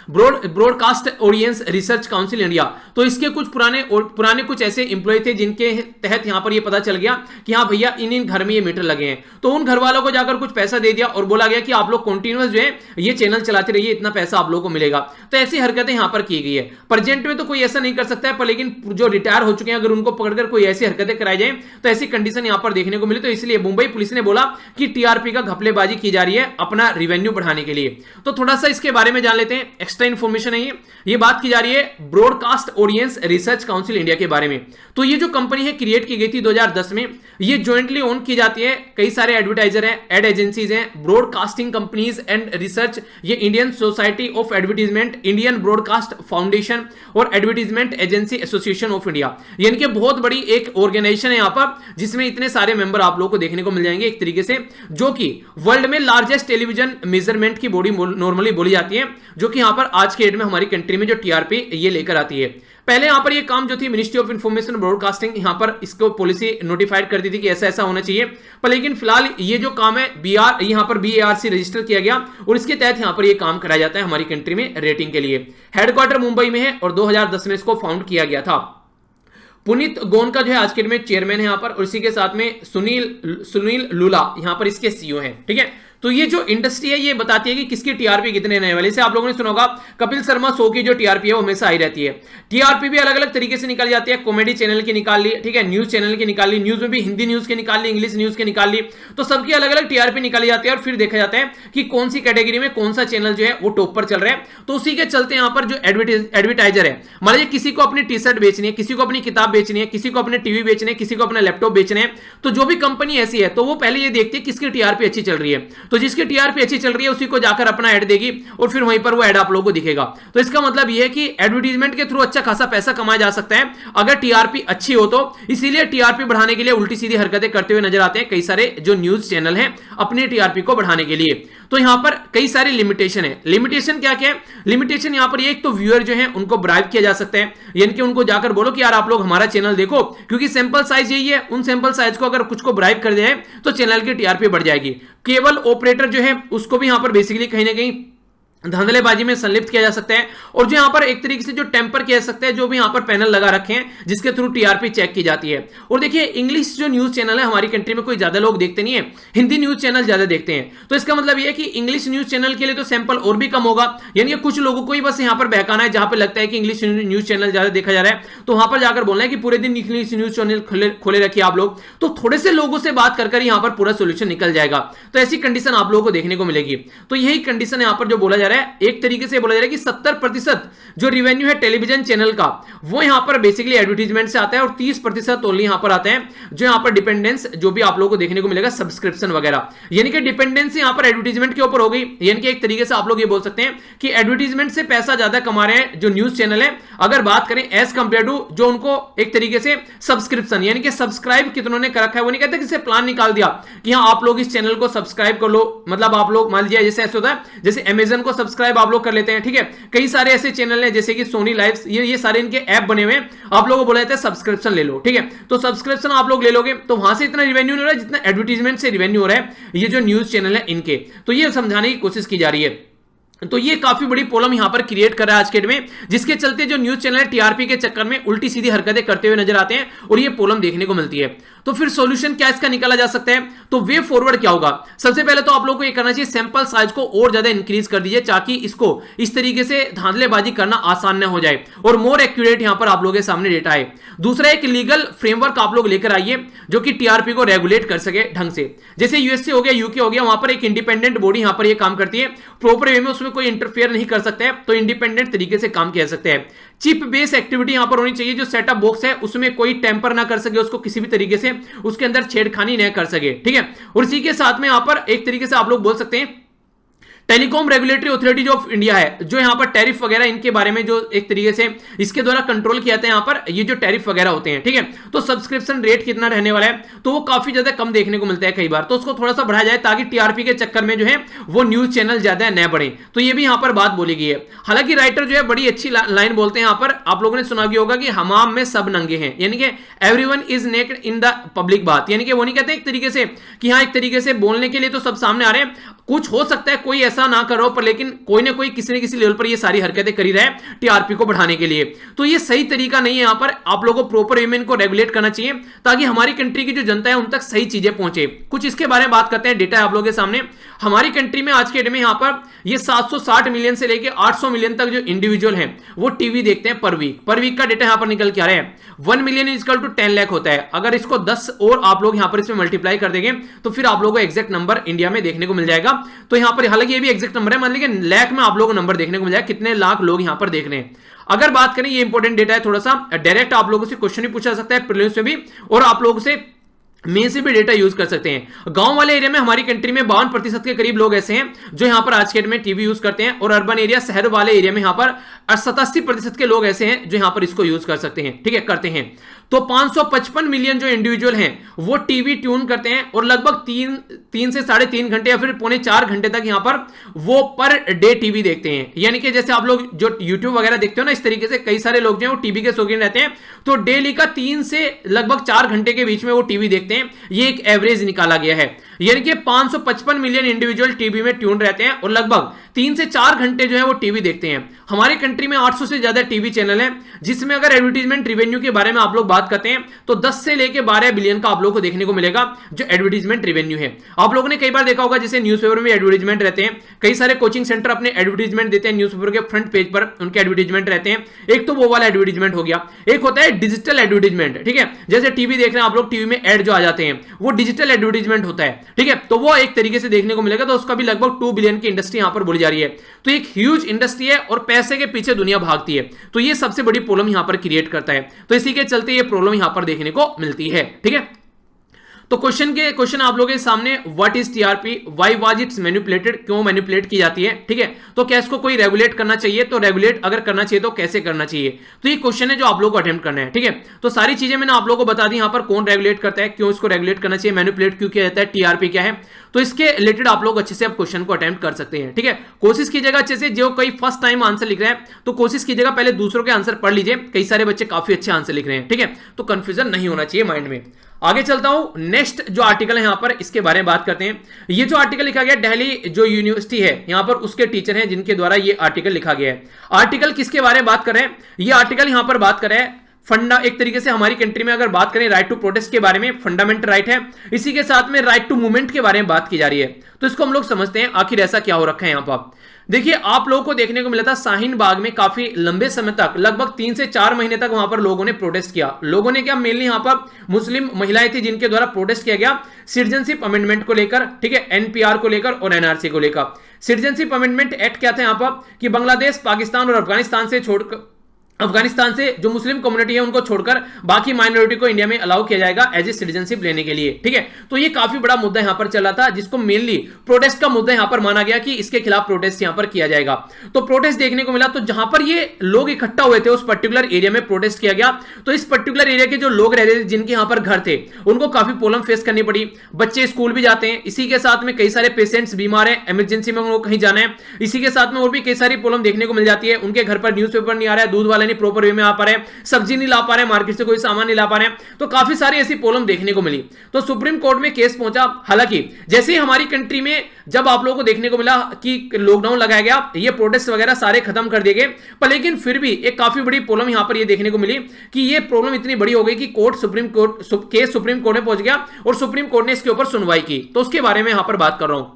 broadcast audience research council India, तो इसके कुछ पुराने कुछ ऐसे इंप्लॉय थे जिनके तहत यहां पर ये पता चल गया कि हाँ भैया इन घर में ये मीटर लगे हैं। तो उन घर वालों को जाकर कुछ पैसा दे दिया और बोला गया कि आप लोग कंटिन्यूअस जो है ये चैनल चलाते रहिए, इतना पैसा आप लोगों को मिलेगा। तो ऐसी हरकतें यहां पर की गई है। प्रेजेंट में तो कोई ऐसा नहीं कर सकता है, पर लेकिन जो रिटायर हो चुके हैं अगर उनको पकड़कर कोई ऐसी हरकतें कराई जाए तो ऐसी कंडीशन यहां पर देखने को मिली। तो इसलिए मुंबई पुलिस ने बोला कि टीआरपी का घपलेबाजी की जा रही है अपना रिवेन्यू बढ़ाने के लिए। तो थोड़ा सा इसके बारे में जान लेते हैं। एक्स्ट्रा इन्फॉर्मेशन है ये बात की जा रही है broadcast audience research council India के बारे में। तो ये जो कंपनी है क्रिएट की गई थी 2010 में, ये ज्वाइंटली ओन की जाती है, कई सारे एडवर्टाइजर हैं, एड एजेंसीज हैं, ब्रॉडकास्टिंग कंपनीज एंड रिसर्च, ये Indian society of advertisement, Indian broadcast foundation और advertisement agency association of India, यानी कि बहुत बड़ी एक ऑर्गेनाइजेशन है यहां पर, जिसमें इतने सारे मेंबर आप लोगों को देखने को मिल जाएंगे एक तरीके से, जो कि वर्ल्ड में लार्जेस्ट टेलीविजन मेजरमेंट की बॉडी नॉर्मली बोली जाती है, जो कि यहां पर आज के डेट में हमारी कंट्री में जो टीआरपी ये लेकर आती है। पहले यहां पर ये काम जो थी मिनिस्ट्री ऑफ इंफॉर्मेशन ब्रॉडकास्टिंग, यहां पर इसको पॉलिसी नोटिफाइड कर दी थी कि ऐसा ऐसा होना चाहिए, पर लेकिन फिलहाल ये जो काम है यहां पर BARC रजिस्टर किया गया और इसके तहत यहां पर ये काम कराया जाता है हमारी कंट्री में रेटिंग के लिए। हेडक्वार्टर मुंबई में है और 2010 में इसको फाउंड किया गया था। पुनीत गोन का जो है आज के डेट में चेयरमैन है यहां पर, और इसी के साथ में सुनील लूला यहां पर इसके CEO हैं। ठीक है, तो ये जो इंडस्ट्री है ये बताती है कि किसकी टीआरपी कितने रहने वाले। से आप लोगों ने सुना होगा कपिल शर्मा शो की जो टीआरपी है वो हमेशा आई रहती है। टीआरपी भी अलग अलग तरीके से निकाली जाती है, कॉमेडी चैनल की निकाल ली, ठीक है, न्यूज चैनल की निकाल ली, न्यूज में भी हिंदी न्यूज की निकाल ली, इंग्लिश न्यूज की निकाल ली, तो सबकी अलग अलग टीआरपी निकाली जाती है और फिर देखा जाता है कि कौन सी कैटेगरी में कौन सा चैनल जो है वो टॉप पर चल रहा है। तो उसी के चलते यहाँ पर जो एडवर्टाइजर है, मान लीजिए किसी को अपनी टी शर्ट बेचनी है, किसी को अपनी किताब बेचनी है, किसी को अपने टीवी बेचने, किसी को अपना लैपटॉप बेचने हैं, तो जो भी कंपनी ऐसी है तो वो पहले ये देखती है किसकी टीआरपी अच्छी चल रही है, तो जिसकी टीआरपी अच्छी चल रही है उसी को जाकर अपना ऐड देगी और फिर वहीं पर वो ऐड आप लोगों को दिखेगा। तो इसका मतलब ये है कि एडवर्टाइजमेंट के थ्रू अच्छा खासा पैसा कमाया जा सकता है अगर टीआरपी अच्छी हो तो। इसीलिए टीआरपी बढ़ाने के लिए उल्टी सीधी हरकतें करते हुए नजर आते हैं कई सारे जो न्यूज चैनल हैं अपनी टीआरपी को बढ़ाने के लिए। तो यहां पर कई सारी लिमिटेशन है। लिमिटेशन क्या क्या है? लिमिटेशन यहां पर एक तो व्यूअर जो है उनको ब्राइब किया जा सकता है, यानी कि उनको जाकर बोलो कि यार आप लोग हमारा चैनल देखो, क्योंकि सैंपल साइज यही है, उन सैंपल साइज को अगर कुछ को ब्राइब कर दिया है तो चैनल की टीआरपी बढ़ जाएगी। केबल ऑपरेटर जो है उसको भी यहां पर बेसिकली कहीं ना कहीं धांधलेबाजी में संलिप्त किया जा सकता है, और जो यहां पर एक तरीके से जो टेम्पर किया जा सकता है, जो भी यहां पर पैनल लगा रखे हैं जिसके थ्रू टीआरपी चेक की जाती है। और देखिए इंग्लिश जो न्यूज चैनल है हमारी कंट्री में कोई ज्यादा लोग देखते नहीं है, हिंदी न्यूज चैनल ज्यादा देखते हैं। तो इसका मतलब यह है कि इंग्लिश न्यूज चैनल के लिए तो सैंपल और भी कम होगा, यानी कि कुछ लोगों को ही बस यहां पर बहकाना है जहां पर लगता है कि इंग्लिश न्यूज चैनल ज्यादा देखा जा रहा है, तो वहां पर जाकर बोलना है कि पूरे दिन इंग्लिश न्यूज चैनल खोले रखिए आप लोग, तो थोड़े से लोगों से बात कर यहां पर पूरा सोल्यूशन निकल जाएगा। तो ऐसी कंडीशन आप लोगों को देखने को मिलेगी। तो यही कंडीशन यहां पर जो बोला जा रहा है, एक तरीके से बोला जा रहा है कि 70% जो रिवेन्यू है टेलीविजन चैनल का वो यहां पर बेसिकली एडवर्टाइजमेंट से आता है, और 30% ओनली यहां पर आते हैं जो यहां पर डिपेंडेंस जो भी आप लोगों को देखने को मिलेगा सब्सक्रिप्शन वगैरह, यानी कि डिपेंडेंसी यहां पर एडवर्टाइजमेंट के ऊपर हो गई। यानी कि एक तरीके से आप लोग ये बोल सकते हैं कि एडवर्टाइजमेंट से पैसा ज्यादा कमा रहे हैं जो न्यूज चैनल है, अगर बात करें एज कंपेयर टू जो उनको एक तरीके से सब्सक्रिप्शन यानी कि सब्सक्राइब कितनों ने कर रखा है। वो नहीं कहते किसी प्लान निकाल दिया कि हाँ आप लोग इस चैनल को सब्सक्राइब कर लो, मतलब आप लोग मान लीजिए जैसे ऐसा होता है जैसे अमेजन को सब्सक्राइब आप लोग कर लेते हैं, ठीक है, कई सारे ऐसे चैनल हैं जैसे कि सोनी लाइव, ये सारे इनके ऐप बने हुए हैं, आप लोगों को बोला जाता है सब्सक्रिप्शन ले लो, ठीक है, तो सब्सक्रिप्शन आप लोग ले लोगे तो वहां से इतना रिवेन्यू नहीं हो रहा है जितना एडवर्टाइजमेंट से रिवेन्यू हो रहा है ये जो न्यूज चैनल है इनके। तो ये समझाने की कोशिश की जा रही है। तो ये काफी बड़ी प्रॉब्लम यहां पर क्रिएट कर रहा है आज के डेट में, जिसके चलते जो न्यूज चैनल है टीआरपी के चक्कर में उल्टी सीधी हरकतें करते हुए नजर आते हैं और ये प्रॉब्लम देखने को मिलती है। तो फिर सॉल्यूशन क्या इसका निकाला जा सकता है? तो वे फॉरवर्ड क्या होगा? सबसे पहले तो आप लोगों को ये करना चाहिए सैंपल साइज को और ज्यादा इंक्रीज कर दीजिए ताकि इसको इस तरीके से धांधलेबाजी करना आसान न हो जाए और मोर एक्यूरेट यहां पर आप लोगों के सामने डेटा आए। दूसरा एक लीगल फ्रेमवर्क आप लोग लेकर आइए जो कि टीआरपी को रेगुलेट कर सके ढंग से, जैसे यूएसए हो गया, यूके हो गया, वहां पर एक इंडिपेंडेंट बॉडी यहां पर ये काम करती है, प्रॉपर वे में उसमें कोई इंटरफेयर नहीं कर सकते हैं, तो इंडिपेंडेंट तरीके से काम किया सकते हैं। चिप बेस एक्टिविटी यहां पर होनी चाहिए, जो सेटअप बॉक्स है उसमें कोई टेम्पर ना कर सके, उसको किसी भी तरीके से उसके अंदर छेड़खानी न कर सके, ठीक है। और इसी के साथ में यहां पर एक तरीके से आप लोग बोल सकते हैं telecom regulatory authority of India है, जो यहां पर टैरिफ वगैरह इनके बारे में जो एक तरीके से इसके द्वारा कंट्रोल किया जाता है, यहां पर ये जो टैरिफ वगैरह होते हैं, ठीक है, तो सब्सक्रिप्शन रेट कितना रहने वाला है तो वो काफी ज्यादा कम देखने को मिलता है कई बार, तो उसको थोड़ा सा बढ़ाया जाए ताकि टीआरपी के चक्कर में जो है वो न्यूज चैनल ज्यादा न बढ़े। तो ये भी यहां पर बात बोली गई है। हालांकि राइटर जो है बड़ी अच्छी लाइन बोलते हैं यहां पर, आप लोगों ने सुना होगा कि हमाम में सब नंगे हैं, यानी कि everyone is naked in the public बात, यानी कि वो नहीं कहते एक तरीके से कि हाँ एक तरीके से बोलने के लिए तो सब सामने आ रहे हैं, कुछ हो सकता है कोई ऐसा ना करो पर लेकिन कोई ना कोई किसी न किसी लेवल पर ये सारी हरकतें कर ही रहा है टीआरपी को बढ़ाने के लिए। तो ये सही तरीका नहीं है, यहां पर आप लोगों को प्रॉपर वे में इनको रेगुलेट करना चाहिए ताकि हमारी कंट्री की जो जनता है उन तक सही चीजें पहुंचे। कुछ इसके बारे में बात करते हैं, डेटा है आप लोगों के सामने। हमारी कंट्री में आज के डेट में यहां पर ये 760 मिलियन से लेकर 800 मिलियन तक जो इंडिविजुअल हैं वो टीवी देखते हैं पर वीक का डेटा यहां पर निकल के आ रहा है। 1 million is equal to 10 lakh होता है। अगर इसको 10 और आप लोग यहां पर इसमें मल्टीप्लाई कर देंगे तो फिर आप लोगों को एग्जैक्ट नंबर इंडिया में देखने को मिल जाएगा। तो यहां पर हालांकि ये भी भी एग्जैक्ट नंबर है, मान लीजिए लाख में आप लोगों को नंबर देखने को मिल जाए कितने लाख लोग यहां पर देख रहे हैं। अगर बात करें, ये इंपॉर्टेंट डेटा है थोड़ा सा, डायरेक्ट आप लोगों से क्वेश्चन भी पूछा सकता है प्रीलिम्स में भी, और आप लोगों से मेन से भी डेटा यूज कर सकते हैं। गांव वाले एरिया में हमारी कंट्री में 52% के करीब लोग ऐसे हैं जो यहां पर आज के डेट में टीवी यूज करते हैं, और अर्बन एरिया शहर वाले एरिया में यहां पर 87% के लोग ऐसे हैं जो यहां पर इसको यूज कर सकते हैं, ठीक है, करते हैं। तो 555 मिलियन जो इंडिविजुअल हैं वो टीवी ट्यून करते हैं, और लगभग 3 से 3.5 घंटे या फिर 3.25 घंटे तक यहां पर वो पर डे टीवी देखते हैं। यानी कि जैसे आप लोग जो यूट्यूब वगैरह देखते हो ना, इस तरीके से कई सारे लोग जो है वो टीवी के शौकीन रहते हैं, तो डेली का 3 से लगभग 4 घंटे के बीच में वो टीवी देखते हैं। ये एक एवरेज निकाला गया है, यानी कि 555 मिलियन इंडिविजुअल टीवी में ट्यून रहते हैं और लगभग 3 से 4 घंटे जो है वो टीवी देखते हैं। हमारे कंट्री में 800 से ज्यादा टीवी चैनल हैं, जिसमें अगर एडवर्टीजमेंट रेवेन्यू के बारे में आप लोग बात करते हैं तो 10 से लेके 12 बिलियन का आप लोगों को देखने को मिलेगा जो एडवर्टीजमेंट रेवेन्यू है। आप लोगों ने कई बार देखा होगा, जैसे न्यूज़पेपर में एडवर्टीजमेंट रहते हैं, कई सारे कोचिंग सेंटर अपने एडवर्टीजमेंट देते हैं न्यूज़पेपर के फ्रंट पेज पर, उनके एडवर्टीजमेंट रहते हैं। एक तो वो वाला एडवर्टीजमेंट हो गया, एक होता है डिजिटल एडवर्टीजमेंट, ठीक है, जैसे टीवी देख रहे हैं आप लोग, टीवी में एड जो आ जाते हैं वो डिजिटल एडवर्टीजमेंट होता है, ठीक है, तो वो एक तरीके से देखने को मिलेगा। तो उसका भी लगभग 2 बिलियन की इंडस्ट्री यहां पर बोली जा रही है। तो एक ह्यूज इंडस्ट्री है और पैसे के पीछे दुनिया भागती है, तो ये सबसे बड़ी प्रॉब्लम यहां पर क्रिएट करता है। तो इसी के चलते ये प्रॉब्लम यहां पर देखने को मिलती है, ठीक है। तो क्वेश्चन आप लोगों के सामने, what is TRP, why was it's manipulated, क्यों मैनिपुलेट की जाती है, ठीक है। तो क्या इसको कोई रेगुलेट करना चाहिए, तो रेगुलेट अगर करना चाहिए तो कैसे करना चाहिए, तो ये क्वेश्चन है जो आप लोगों को अटेम्प्ट करना है, ठीक है। तो सारी चीजें मैंने आप लोगों को बता दी यहां पर, कौन रेगुलेट करता है, क्यों इसको रेगुलेट करना चाहिए, मैनिपुलेट क्यों किया जाता है, टीआरपी क्या है, तो इसके रिलेटेड आप लोग अच्छे से अब क्वेश्चन को अटेम्प्ट कर सकते हैं, ठीक है। कोशिश कीजिएगा अच्छे से, जो कोई फर्स्ट टाइम आंसर लिख रहे हैं तो कोशिश कीजिएगा पहले दूसरों के आंसर पढ़ लीजिए, कई सारे बच्चे काफी अच्छे आंसर लिख रहे हैं, ठीक है, तो कंफ्यूजन नहीं होना चाहिए माइंड में। आगे चलता हूं, नेक्स्ट जो आर्टिकल है यहां पर, इसके बारे में बात करते हैं। ये जो आर्टिकल लिखा गया, दिल्ली जो यूनिवर्सिटी है यहां पर उसके टीचर हैं जिनके द्वारा ये आर्टिकल लिखा गया है। आर्टिकल किसके बारे में बात कर रहे हैं, ये आर्टिकल यहां पर बात कर रहे हैं फंडा, एक तरीके से हमारी कंट्री में अगर बात करें राइट टू प्रोटेस्ट के बारे में, फंडामेंटल राइट है, इसी के साथ में राइट टू मूवमेंट के बारे में बात की जा रही है। तो इसको हम लोग समझते हैं आखिर ऐसा क्या हो रखा है यहां पर। देखिए, आप लोगों को देखने को मिला था शाहीन बाग में काफी लंबे समय तक, लगभग 3 से 4 महीने तक वहां पर लोगों ने प्रोटेस्ट किया। लोगों ने क्या, मेनली यहां पर मुस्लिम महिलाएं थी जिनके द्वारा प्रोटेस्ट किया गया सिटीजनशिप अमेंडमेंट को लेकर, ठीक है, एनपीआर को लेकर और एनआरसी को लेकर। सिटीजनशिप अमेंडमेंट एक्ट क्या था यहां पर, कि बांग्लादेश, पाकिस्तान और अफगानिस्तान से जो मुस्लिम कम्युनिटी है उनको छोड़कर बाकी माइनॉरिटी को इंडिया में अलाउ किया जाएगा एज ए सिटीजनशिप लेने के लिए, ठीक है। तो ये काफी बड़ा मुद्दा यहां पर चला था, जिसको मेनली प्रोटेस्ट का मुद्दा यहां पर माना गया कि इसके खिलाफ प्रोटेस्ट यहां पर किया जाएगा। तो प्रोटेस्ट देखने को मिला, तो जहां पर ये लोग इकट्ठा हुए थे उस पर्टिकुलर एरिया में प्रोटेस्ट किया गया। तो इस पर्टिकुलर एरिया के जो लोग रहते थे, जिनके यहां पर घर थे, उनको काफी प्रॉब्लम फेस करनी पड़ी। बच्चे स्कूल भी जाते हैं, इसी के साथ में कई सारे पेशेंट्स बीमार हैं, इमरजेंसी में उनको कहीं जाना है, इसी के साथ में और भी कई सारी प्रॉब्लम देखने को मिल जाती है। उनके घर पर न्यूज़पेपर नहीं आ रहा है, दूध वाले नहीं प्रॉपर वे में आ पा रहे हैं, सब्जी नहीं ला पा रहे हैं, मार्केट से कोई सामान नहीं ला पा रहे हैं, तो काफी सारी ऐसी प्रॉब्लम देखने को मिली। तो सुप्रीम कोर्ट में केस पहुंचा। हालांकि जैसे ही हमारी कंट्री में जब आप लोगों को देखने को मिला कि लॉकडाउन लगाया गया, ये प्रोटेस्ट वगैरह सारे खत्म कर दिए गए, पर लेकिन फिर भी एक काफी बड़ी प्रॉब्लम यहां पर ये देखने को मिली कि ये प्रॉब्लम इतनी बड़ी हो गई कि सुप्रीम कोर्ट में पहुंच गया और सुप्रीम कोर्ट ने इसके ऊपर सुनवाई की। तो उसके बारे में यहां पर बात कर रहा हूं,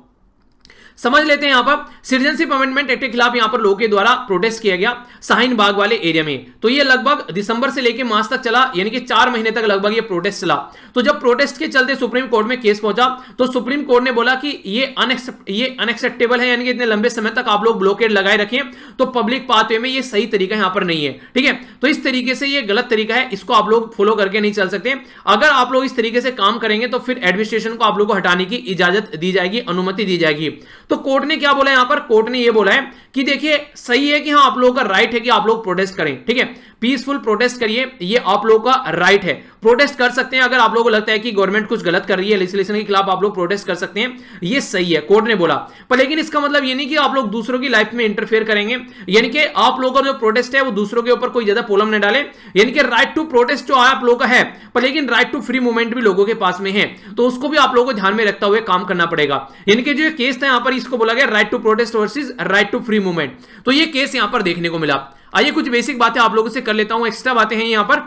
समझ लेते हैं। यहां पर सिटीजनशिप अमेंडमेंट एक्ट के खिलाफ यहां पर लोगों के द्वारा प्रोटेस्ट किया गया शाहीन बाग वाले एरिया में। तो ये लगभग दिसंबर से लेकर मार्च तक चला, यानी कि 4 महीने तक लगभग ये प्रोटेस्ट चला। तो जब प्रोटेस्ट के चलते सुप्रीम कोर्ट में केस पहुंचा, तो सुप्रीम कोर्ट ने बोला कि ये अनएक्सेप्टेबल है, यानी कि इतने लंबे समय तक आप लोग ब्लॉकेड लगाए रखें, तो पब्लिक पाथवे में ये सही तरीका यहां पर नहीं है, ठीक है। तो इस तरीके से ये गलत तरीका है, इसको आप लोग फॉलो करके नहीं चल सकते। अगर आप लोग इस तरीके से काम करेंगे तो फिर एडमिनिस्ट्रेशन को आप लोग को हटाने की इजाजत दी जाएगी, अनुमति दी जाएगी। तो कोर्ट ने क्या बोला यहां पर, कोर्ट ने यह बोला है कि देखिए सही है कि हाँ आप लोगों का राइट है कि आप लोग प्रोटेस्ट करें, ठीक है, पीसफुल प्रोटेस्ट करिए, ये आप लोगों का राइट है, प्रोटेस्ट कर सकते हैं। अगर आप लोगों को लगता है कि गवर्नमेंट कुछ गलत कर रही है, लेजिस्लेशन के खिलाफ आप लोग प्रोटेस्ट कर सकते हैं, ये सही है, कोर्ट ने बोला। पर लेकिन इसका मतलब ये नहीं कि आप लोग दूसरों की लाइफ में इंटरफेयर करेंगे, यानी कि आप लोगों का जो प्रोटेस्ट है वो दूसरों के ऊपर कोई ज्यादा प्रॉब्लम न डाले। यानी कि राइट टू प्रोटेस्ट जो आप लोगों का है, पर लेकिन राइट टू फ्री मूवमेंट भी लोगों के पास में है, तो उसको भी आप लोगों को ध्यान में रखते हुए काम करना पड़ेगा। यानी कि जो केस था यहां पर, इसको बोला गया right to protest versus right to free movement. तो ये केस यहां पर देखने को मिला। आइए कुछ बेसिक बातें आप लोगों से कर लेता हूं, एक्स्ट्रा बातें हैं यहां पर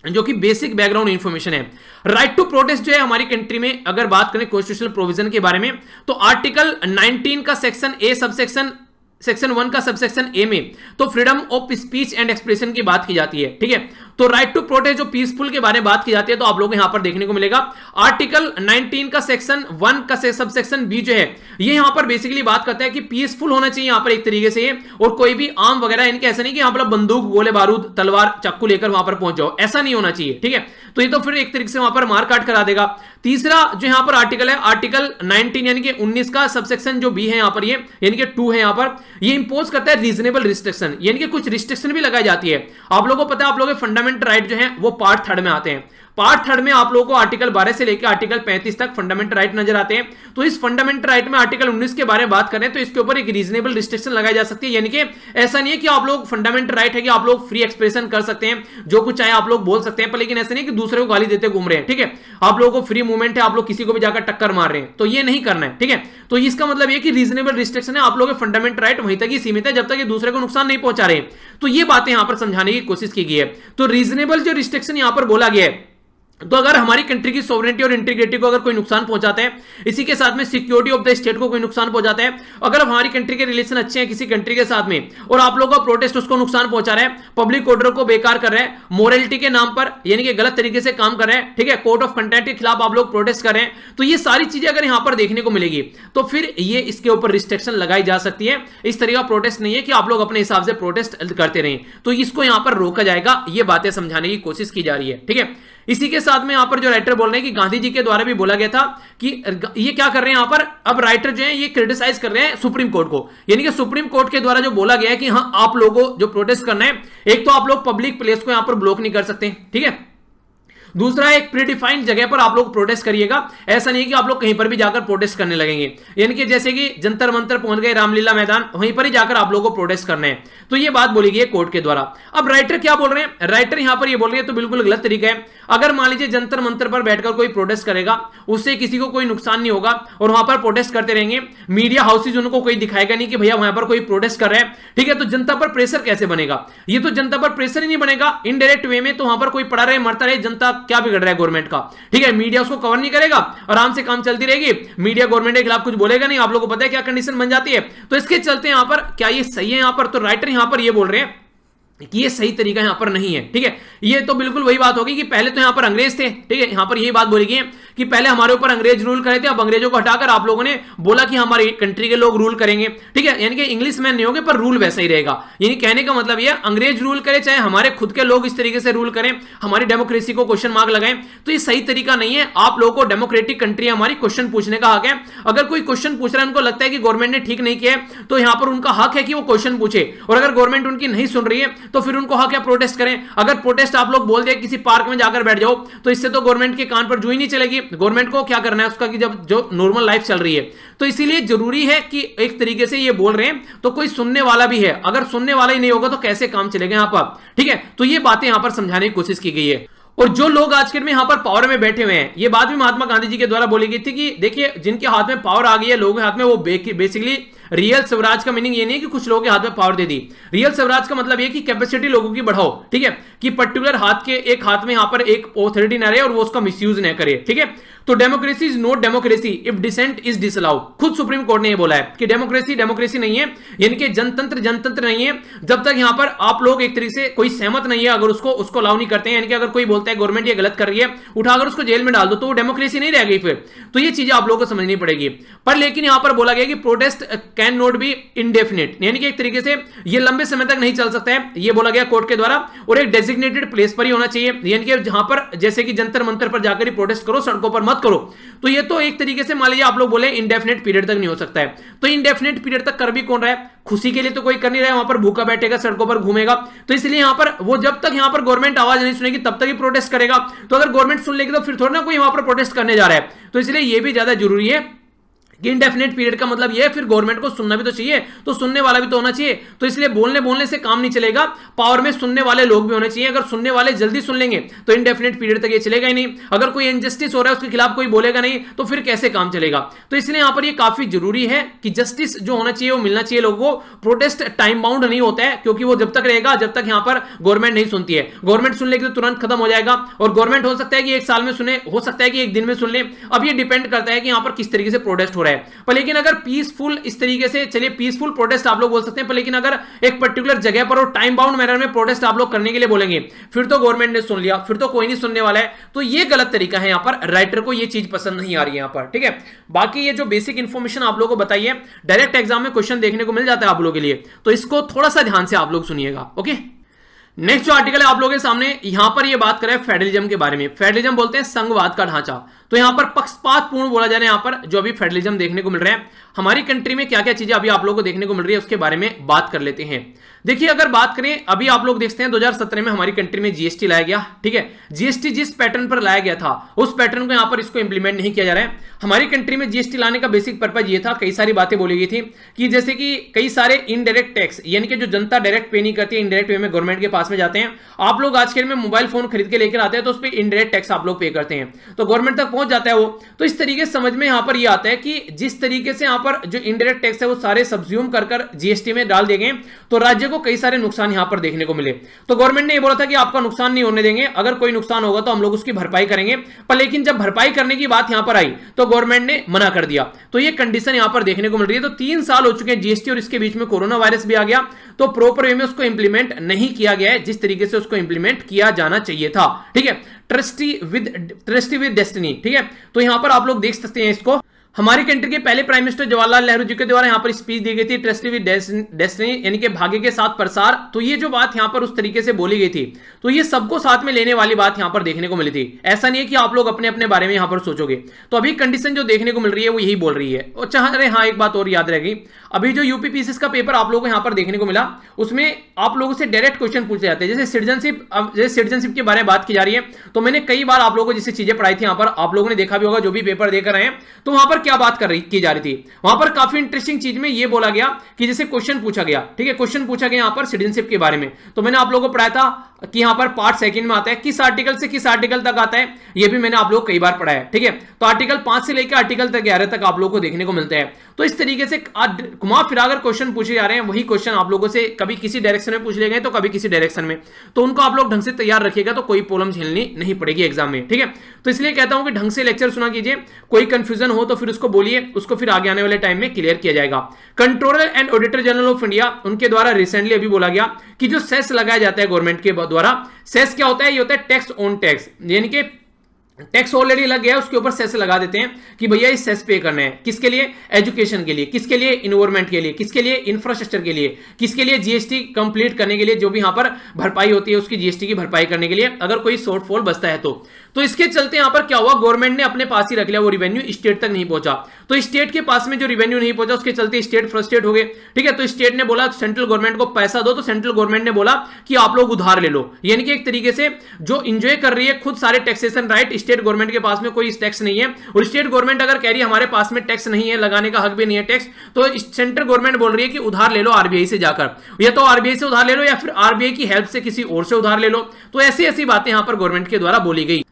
जो कि बेसिक बैकग्राउंड इंफॉर्मेशन है। राइट टू प्रोटेस्ट जो है हमारी कंट्री में, अगर बात करें कॉन्स्टिट्यूशनल प्रोविजन के बारे में, तो आर्टिकल 19 का सेक्शन ए सेक्शन 1 का सबसेक्शन ए में तो freedom of speech and expression की बात की जाती है, ठीक है। तो राइट टू प्रोटेस्ट जो पीसफुल के बारे में बात की जाती है तो आप लोगों को यहां पर देखने को मिलेगा आर्टिकल 19 का सेक्शन 1 का सब सेक्शन बी जो है ये यहां पर बेसिकली बात करता है कि पीसफुल होना चाहिए यहां पर एक तरीके से, और कोई भी आम वगैरह इनके ऐसा नहीं कि यहां पर बंदूक गोले बारूद तलवार चाकू लेकर वहां पर पहुंच जाओ, ऐसा नहीं होना चाहिए। ठीक है, तो ये तो फिर एक तरीके से वहां पर मार काट करा देगा। तीसरा जो यहां पर आर्टिकल है आर्टिकल 19 यानी कि 19 का सबसेक्शन जो बी है यहां पर ये यानी कि 2 है यहां पर, ये इंपोज करता है रीजनेबल रिस्ट्रिक्शन, यानी कि कुछ रिस्ट्रिक्शन भी लगाई जाती है। आप लोगों को पता है, आप लोगों के फंडामेंटल राइट जो है वो पार्ट 3 में आते हैं। पार्ट 3 में आप लोगों को आर्टिकल 12 से लेकर आर्टिकल 35 तक फंडामेंटल राइट नजर आते हैं। तो इस फंडामेंटल राइट में आर्टिकल 19 के बारे में बात करें तो इसके ऊपर एक रीजनेबल रिस्ट्रिक्शन लगाई जा सकती है, यानी कि ऐसा नहीं है कि आप लोग फंडामेंटल राइट है कि आप लोग फ्री एक्सप्रेशन कर सकते हैं, जो कुछ चाहे आप लोग बोल सकते हैं, पर लेकिन ऐसा नहीं कि दूसरे को गाली देते घूम रहे हैं। ठीक है, आप लोगों को फ्री मूवमेंट है, आप लोग किसी को भी जाकर टक्कर मार रहे हैं, तो ये नहीं करना है। ठीक है, तो इसका मतलब ये कि रीजनेबल रिस्ट्रिक्शन है, आप लोगों के फंडामेंटल राइट वहीं तक ही सीमित है जब तक ये दूसरे को नुकसान नहीं पहुंचा रहे। तो ये बातें यहां पर समझाने की कोशिश की गई है। तो रीजनेबल जो रिस्ट्रिक्शन यहां पर बोला गया है, तो अगर हमारी कंट्री की सोवरेनिटी और इंटीग्रिटी को अगर कोई नुकसान पहुंचाता है, इसी के साथ में सिक्योरिटी ऑफ द स्टेट को कोई नुकसान पहुंचाता है, अगर हमारी कंट्री के रिलेशन अच्छे हैं किसी कंट्री के साथ में और आप लोगों का प्रोटेस्ट उसको नुकसान पहुंचा रहा है, पब्लिक ऑर्डर को बेकार कर रहे हैं, मोरलिटी के नाम पर यानी कि गलत तरीके से काम कर रहे हैं, ठीक है, कोड ऑफ कंडक्ट के खिलाफ आप लोग प्रोटेस्ट कर रहे हैं, तो ये सारी चीजें अगर यहां पर देखने को मिलेगी तो फिर ये इसके ऊपर रिस्ट्रिक्शन लगाई जा सकती है। इस तरह का प्रोटेस्ट नहीं है कि आप लोग अपने हिसाब से प्रोटेस्ट करते रहें, तो इसको यहां पर रोका जाएगा। ये बातें समझाने की कोशिश की जा रही है। ठीक है, इसी के साथ में यहां पर जो राइटर बोल रहे हैं कि गांधी जी के द्वारा भी बोला गया था कि ये क्या कर रहे हैं यहां पर, अब राइटर जो है ये क्रिटिसाइज कर रहे हैं सुप्रीम कोर्ट को, यानी कि सुप्रीम कोर्ट के द्वारा जो बोला गया है कि हाँ आप लोगों जो प्रोटेस्ट करना है, एक तो आप लोग पब्लिक प्लेस को यहां पर ब्लॉक नहीं कर सकते, ठीक है, दूसरा एक प्रीडिफाइंड जगह पर आप लोग प्रोटेस्ट करिएगा, ऐसा नहीं कि आप लोग कहीं पर भी जाकर प्रोटेस्ट करने लगेंगे, यानी कि जैसे कि जंतर मंतर पहुंच गए रामलीला मैदान, वहीं पर ही जाकर आप लोगों को प्रोटेस्ट करने हैं। तो ये बात बोली गई है कोर्ट के द्वारा। अब राइटर क्या बोल रहे हैं, राइटर यहां पर ये बोल रहे हैं तो बिल्कुल गलत तरीका है। अगर मान लीजिए जंतर मंतर पर बैठकर कोई प्रोटेस्ट करेगा, उससे किसी को कोई नुकसान नहीं होगा और वहां पर प्रोटेस्ट करते रहेंगे, मीडिया हाउसेज उनको कोई दिखाएगा नहीं कि भैया वहां पर कोई प्रोटेस्ट कर रहा है, ठीक है, तो जनता पर प्रेशर कैसे बनेगा, ये तो जनता पर प्रेशर ही नहीं बनेगा, इनडायरेक्ट वे में तो वहां पर कोई पड़ा रहे मरता रहे, जनता क्या बिगड़ रहा है गवर्नमेंट का, ठीक है, मीडिया उसको कवर नहीं करेगा, आराम से काम चलती रहेगी, मीडिया गवर्नमेंट के खिलाफ कुछ बोलेगा नहीं, आप लोगों को पता है क्या कंडीशन बन जाती है। तो इसके चलते यहां पर क्या ये सही है, यहां पर तो राइटर यहां पर ये बोल रहे हैं कि ये सही तरीका यहां पर नहीं है। ठीक है, ये तो बिल्कुल वही बात होगी कि पहले तो यहां पर अंग्रेज थे, ठीक है, यहां पर यही बात बोली गई है कि पहले हमारे ऊपर अंग्रेज रूल करे थे, अब अंग्रेजों को हटाकर आप लोगों ने बोला कि हमारी कंट्री के लोग रूल करेंगे, ठीक है, यानी कि इंग्लिश मैन नहीं होंगे पर रूल वैसा ही रहेगा। यानी कहने का मतलब यह अंग्रेज रूल करे चाहे हमारे खुद के लोग इस तरीके से रूल करें, हमारी डेमोक्रेसी को क्वेश्चन मार्क लगाएं, तो ये सही तरीका नहीं है। आप लोगों को डेमोक्रेटिक कंट्री हमारी क्वेश्चन पूछने का हक है। अगर कोई क्वेश्चन पूछ रहा है, उनको लगता है कि गवर्नमेंट ने ठीक नहीं किया तो यहां पर उनका हक है कि वो क्वेश्चन पूछे, और अगर गवर्नमेंट उनकी नहीं सुन रही है तो फिर उनको हक है प्रोटेस्ट करें। अगर प्रोटेस्ट आप लोग बोल दे किसी पार्क में जाकर बैठ जाओ तो इससे तो गवर्नमेंट के कान पर जू ही नहीं चलेगी। गवर्नमेंट को क्या करना है उसका कि जब जो नॉर्मल लाइफ चल रही है, तो इसीलिए जरूरी है कि एक तरीके से ये बोल रहे हैं तो कोई सुनने वाला भी है, अगर सुनने वाला ही नहीं होगा तो कैसे काम चलेगा यहां पर, ठीक है। तो ये बातें यहां पर समझाने की कोशिश की गई है। और जो लोग आज के में यहां पर पावर में बैठे हुए हैं, ये बात भी महात्मा गांधी जी के द्वारा बोली गई थी कि देखिए जिनके हाथ में पावर आ गई है, लोगों के हाथ में, वो बेसिकली रियल स्वराज का मीनिंग ये नहीं है कि कुछ लोगों के हाथ में पावर दे दी। रियल स्वराज का मतलब ये कि कैपेसिटी लोगों की बढ़ाओ, ठीक है, कि पर्टिकुलर हाथ के एक हाथ में यहां पर एक ऑथोरिटी ना रहे और वो उसका मिसयूज न करे, ठीक है। तो democracy is not democracy if dissent is disallowed. खुद सुप्रीम कोर्ट ने ये बोला है कि डेमोक्रेसी डेमोक्रेसी नहीं है, यानी कि जनतंत्र जनतंत्र नहीं है जब तक यहां पर आप लोग एक तरीके से कोई सहमत नहीं है, अगर उसको अलाउ नहीं करते हैं, यानी कि अगर कोई बोलता है गवर्नमेंट ये गलत कर रही है, उठाकर उसको जेल में डाल दो, तो वो डेमोक्रेसी नहीं रह गई फिर। तो ये चीजें आप लोगों को समझनी पड़ेगी। पर लेकिन यहां पर बोला गया कि protest can not be indefinite, यानी कि एक तरीके से ये लंबे समय तक नहीं चल सकता है, ये बोला गया कोर्ट के द्वारा, और एक डेजिग्नेटेड प्लेस पर ही होना चाहिए, यानी कि जहां पर जैसे कि जंतर मंतर पर जाकर ही प्रोटेस्ट करो, सड़कों पर मत करो। तो ये तो एक तरीके से मान लीजिए आप लोग बोले इंडेफिनिट पीरियड तक नहीं हो सकता है, तो इंडेफिनिट पीरियड तक कर भी कौन रहा है, खुशी के लिए तो कोई कर नहीं रहा है, वहां पर भूखा बैठेगा, सड़कों पर घूमेगा। तो इसलिए यहां पर वो जब तक यहां पर गवर्नमेंट आवाज नहीं सुनेगी तब तक ही प्रोटेस्ट करेगा। तो अगर गवर्नमेंट सुन लेगी तो फिर थोड़ा ना कोई वहां पर प्रोटेस्ट करने जा रहा है। तो इसलिए ये भी ज्यादा जरूरी है कि इंडेफिनिट पीरियड का मतलब ये है फिर गवर्नमेंट को सुनना भी तो चाहिए, तो सुनने वाला भी तो होना चाहिए। तो इसलिए बोलने से काम नहीं चलेगा, पावर में सुनने वाले लोग भी होने चाहिए। अगर सुनने वाले जल्दी सुन लेंगे तो इंडेफिनिट पीरियड तक ये चलेगा ही नहीं। अगर कोई इनजस्टिस हो रहा है उसके खिलाफ कोई बोलेगा नहीं तो फिर कैसे काम चलेगा। तो इसलिए यहां पर ये काफी जरूरी है कि जस्टिस जो होना चाहिए वो मिलना चाहिए लोगों को। प्रोटेस्ट टाइम बाउंड नहीं होता है, क्योंकि वो जब तक रहेगा जब तक यहां पर गवर्नमेंट नहीं सुनती है। गवर्नमेंट सुन लेगी तो तुरंत खत्म हो जाएगा, और गवर्नमेंट हो सकता है कि एक साल में सुने, हो सकता है कि एक दिन में सुन ले। अब ये डिपेंड करता है कि यहां पर किस तरीके से प्रोटेस्ट हो रहा है। पर लेकिन अगर पीसफुल इस तरीके से चलिए, पीसफुल प्रोटेस्ट आप लोग बोल सकते हैं, पर लेकिन अगर एक पर्टिकुलर जगह पर और टाइम बाउंड मैनर में प्रोटेस्ट आप लोग करने के लिए बोलेंगे, फिर तो गवर्नमेंट ने सुन लिया, फिर तो कोई नहीं सुनने वाला है। तो ये गलत तरीका है, यहां पर राइटर को ये चीज पसंद नहीं आ रही है यहां पर, ठीक है। बाकी ये जो बेसिक इंफॉर्मेशन आप लोगों को बताइए, डायरेक्ट एग्जाम में क्वेश्चन देखने को मिल जाता है आप लोगों के लिए, तो इसको थोड़ा सा ध्यान से आप लोग सुनिएगा, ओके। नेक्स्ट जो आर्टिकल है आप लोगों के सामने, यहां पर ये बात करें फेडरलिज्म के बारे में। फेडरलिज्म बोलते हैं संघवाद का ढांचा। तो यहां पर पक्षपातपूर्ण बोला जा रहा है, यहां पर जो अभी फेडरलिज्म देखने को मिल रहा है हमारी कंट्री में, क्या क्या चीजें अभी आप लोगों को देखने को मिल रही है उसके बारे में बात कर लेते हैं। देखिए अगर बात करें, अभी आप लोग देखते हैं 2017 में हमारी कंट्री में जीएसटी लाया गया, ठीक है। जीएसटी जिस पैटर्न पर लाया गया था उस पैटर्न को यहां पर इसको इंप्लीमेंट नहीं किया जा रहा है। हमारी कंट्री में जीएसटी लाने का बेसिक पर्पज ये था, कई सारी बातें बोली गई थी कि जैसे कि कई सारे इनडायरेक्ट टैक्स, यानी कि जो जनता डायरेक्ट पे नहीं करती है, इनडायरेक्ट वे में गवर्नमेंट के पास में जाते हैं। आप लोग आज के में मोबाइल फोन खरीद के लेकर आते हैं तो उस पर इनडायरेक्ट टैक्स आप लोग पे करते हैं, तो गवर्नमेंट तक पहुंच जाता है वो। तो इस तरीके से समझ में यहां पर ये आता है कि जिस तरीके से यहां पर जो इनडायरेक्ट टैक्स है वो सारे सब्ज्यूम कर जीएसटी में डाल दिए गए, तो राज्य को कई सारे नुकसान यहां पर देखने को मिले। तो गवर्नमेंट ने ये बोला था कि आपका नुकसान नहीं होने देंगे, अगर कोई नुकसान होगा तो हम लोग उसकी भरपाई करेंगे। पर लेकिन जब भरपाई करने की बात यहां पर आई तो गवर्नमेंट ने मना कर दिया। तो ये कंडीशन यहां पर देखने को मिल रही है। तो 3 साल हो चुके हैं जीएसटी और इसके बीच में कोरोना वायरस भी आ गया, तो प्रॉपर वे में उसको इंप्लीमेंट नहीं किया गया है जिस तरीके से उसको इंप्लीमेंट किया जाना चाहिए था, ठीक है। ट्रस्टी विद डेस्टिनी, ठीक है। तो यहां पर आप लोग देख सकते हैं इसको, हमारी कंट्री के पहले प्राइम मिनिस्टर जवाहरलाल नेहरू जी के द्वारा यहां पर स्पीच दी गई थी, ट्रस्टी विद डेस्टिनी, यानी कि भाग्य के साथ प्रसार। तो ये जो बात यहां पर उस तरीके से बोली गई थी, तो ये सबको साथ में लेने वाली बात यहां पर देखने को मिली थी। ऐसा नहीं है कि आप लोग अपने अपने बारे में यहां पर सोचोगे। तो अभी कंडीशन जो देखने को मिल रही है वो यही बोल रही है। और अरे हाँ, एक बात और याद रहेगी, अभी जो यूपी पीसीएस का पेपर आप लोगों को यहां पर देखने को मिला, उसमें आप लोगों से डायरेक्ट क्वेश्चन पूछे जाते हैं। जैसे सिटीजनशिप के बारे में बात की जा रही है, तो मैंने कई बार आप लोगों को जैसे चीजें पढ़ाई थी, यहां पर आप लोगों ने देखा भी होगा जो भी पेपर देकर आए हैं, तो वहां पर क्या बात की जा रही थी। वहां पर काफी इंटरेस्टिंग चीज में यह बोला गया कि जैसे क्वेश्चन पूछा गया, ठीक है, क्वेश्चन पूछा गया यहां पर सिटीजनशिप के बारे में। तो मैंने आप लोगों को पढ़ाया था कि यहां पर पार्ट सेकंड में आता है, किस आर्टिकल से किस आर्टिकल तक आता है, यह भी मैंने आप लोग कई बार पढ़ा है, ठीक है। तो आर्टिकल 5 से लेकर आर्टिकल 11 तक आप लोगों को देखने को मिलता है। तो इस तरीके से घुमा फिरा कर क्वेश्चन पूछे जा रहे हैं, वही क्वेश्चन आप लोगों से कभी किसी डायरेक्शन में पूछ ले गए तो कभी किसी डायरेक्शन में, तो उनको आप लोग ढंग से तैयार रखिएगा तो कोई प्रॉब्लम झेलनी नहीं पड़ेगी एग्जाम में, ठीक है। तो इसलिए कहता हूं कि ढंग से लेक्चर सुना कीजिए, कोई कंफ्यूजन हो तो फिर उसको बोलिए, उसको फिर आगे आने वाले टाइम में क्लियर किया जाएगा। Controller and auditor general of India, उनके द्वारा रिसेंटली अभी बोला गया कि जो सेस लगाया जाता है गवर्नमेंट के द्वारा, सेस क्या होता है, ये होता है टैक्स ऑन टैक्स, यानी कि टैक्स ऑलरेडी लग गया है उसके ऊपर सेस लगा देते हैं कि भैया इस सेस पे करना है, किसके लिए, एजुकेशन के लिए, किसके लिए, इन्वायरमेंट के लिए, किसके लिए, इंफ्रास्ट्रक्चर के लिए, किसके लिए, जीएसटी कंप्लीट करने के लिए, जो भी यहां पर भरपाई होती है उसकी जीएसटी की भरपाई करने के लिए, अगर कोई शॉर्टफॉल बचता है तो इसके चलते यहां पर क्या हुआ, गवर्नमेंट ने अपने पास ही रख लिया, वो रिवेन्यू स्टेट तक नहीं पहुंचा। तो स्टेट के पास में जो रिवेन्यू नहीं पहुंचा उसके चलते स्टेट फ्रस्ट्रेट हो गए, ठीक है। तो स्टेट ने बोला सेंट्रल गवर्नमेंट को पैसा दो, तो सेंट्रल गवर्नमेंट ने बोला कि आप लोग उधार ले लो, यानी कि एक तरीके से जो इंजॉय कर रही है खुद सारे टैक्सेशन राइट, स्टेट गवर्नमेंट के पास में कोई टैक्स नहीं है, और स्टेट गवर्नमेंट अगर कह रही है हमारे पास में टैक्स नहीं है, लगाने का हक भी नहीं है टैक्स, तो सेंट्रल गवर्नमेंट बोल रही है कि उधार ले लो आरबीआई से जाकर, या तो आरबीआई से उधार ले लो या फिर आरबीआई की हेल्प से किसी और से उधार ले लो। तो ऐसी ऐसी बातें यहां पर गवर्नमेंट के द्वारा बोली गई।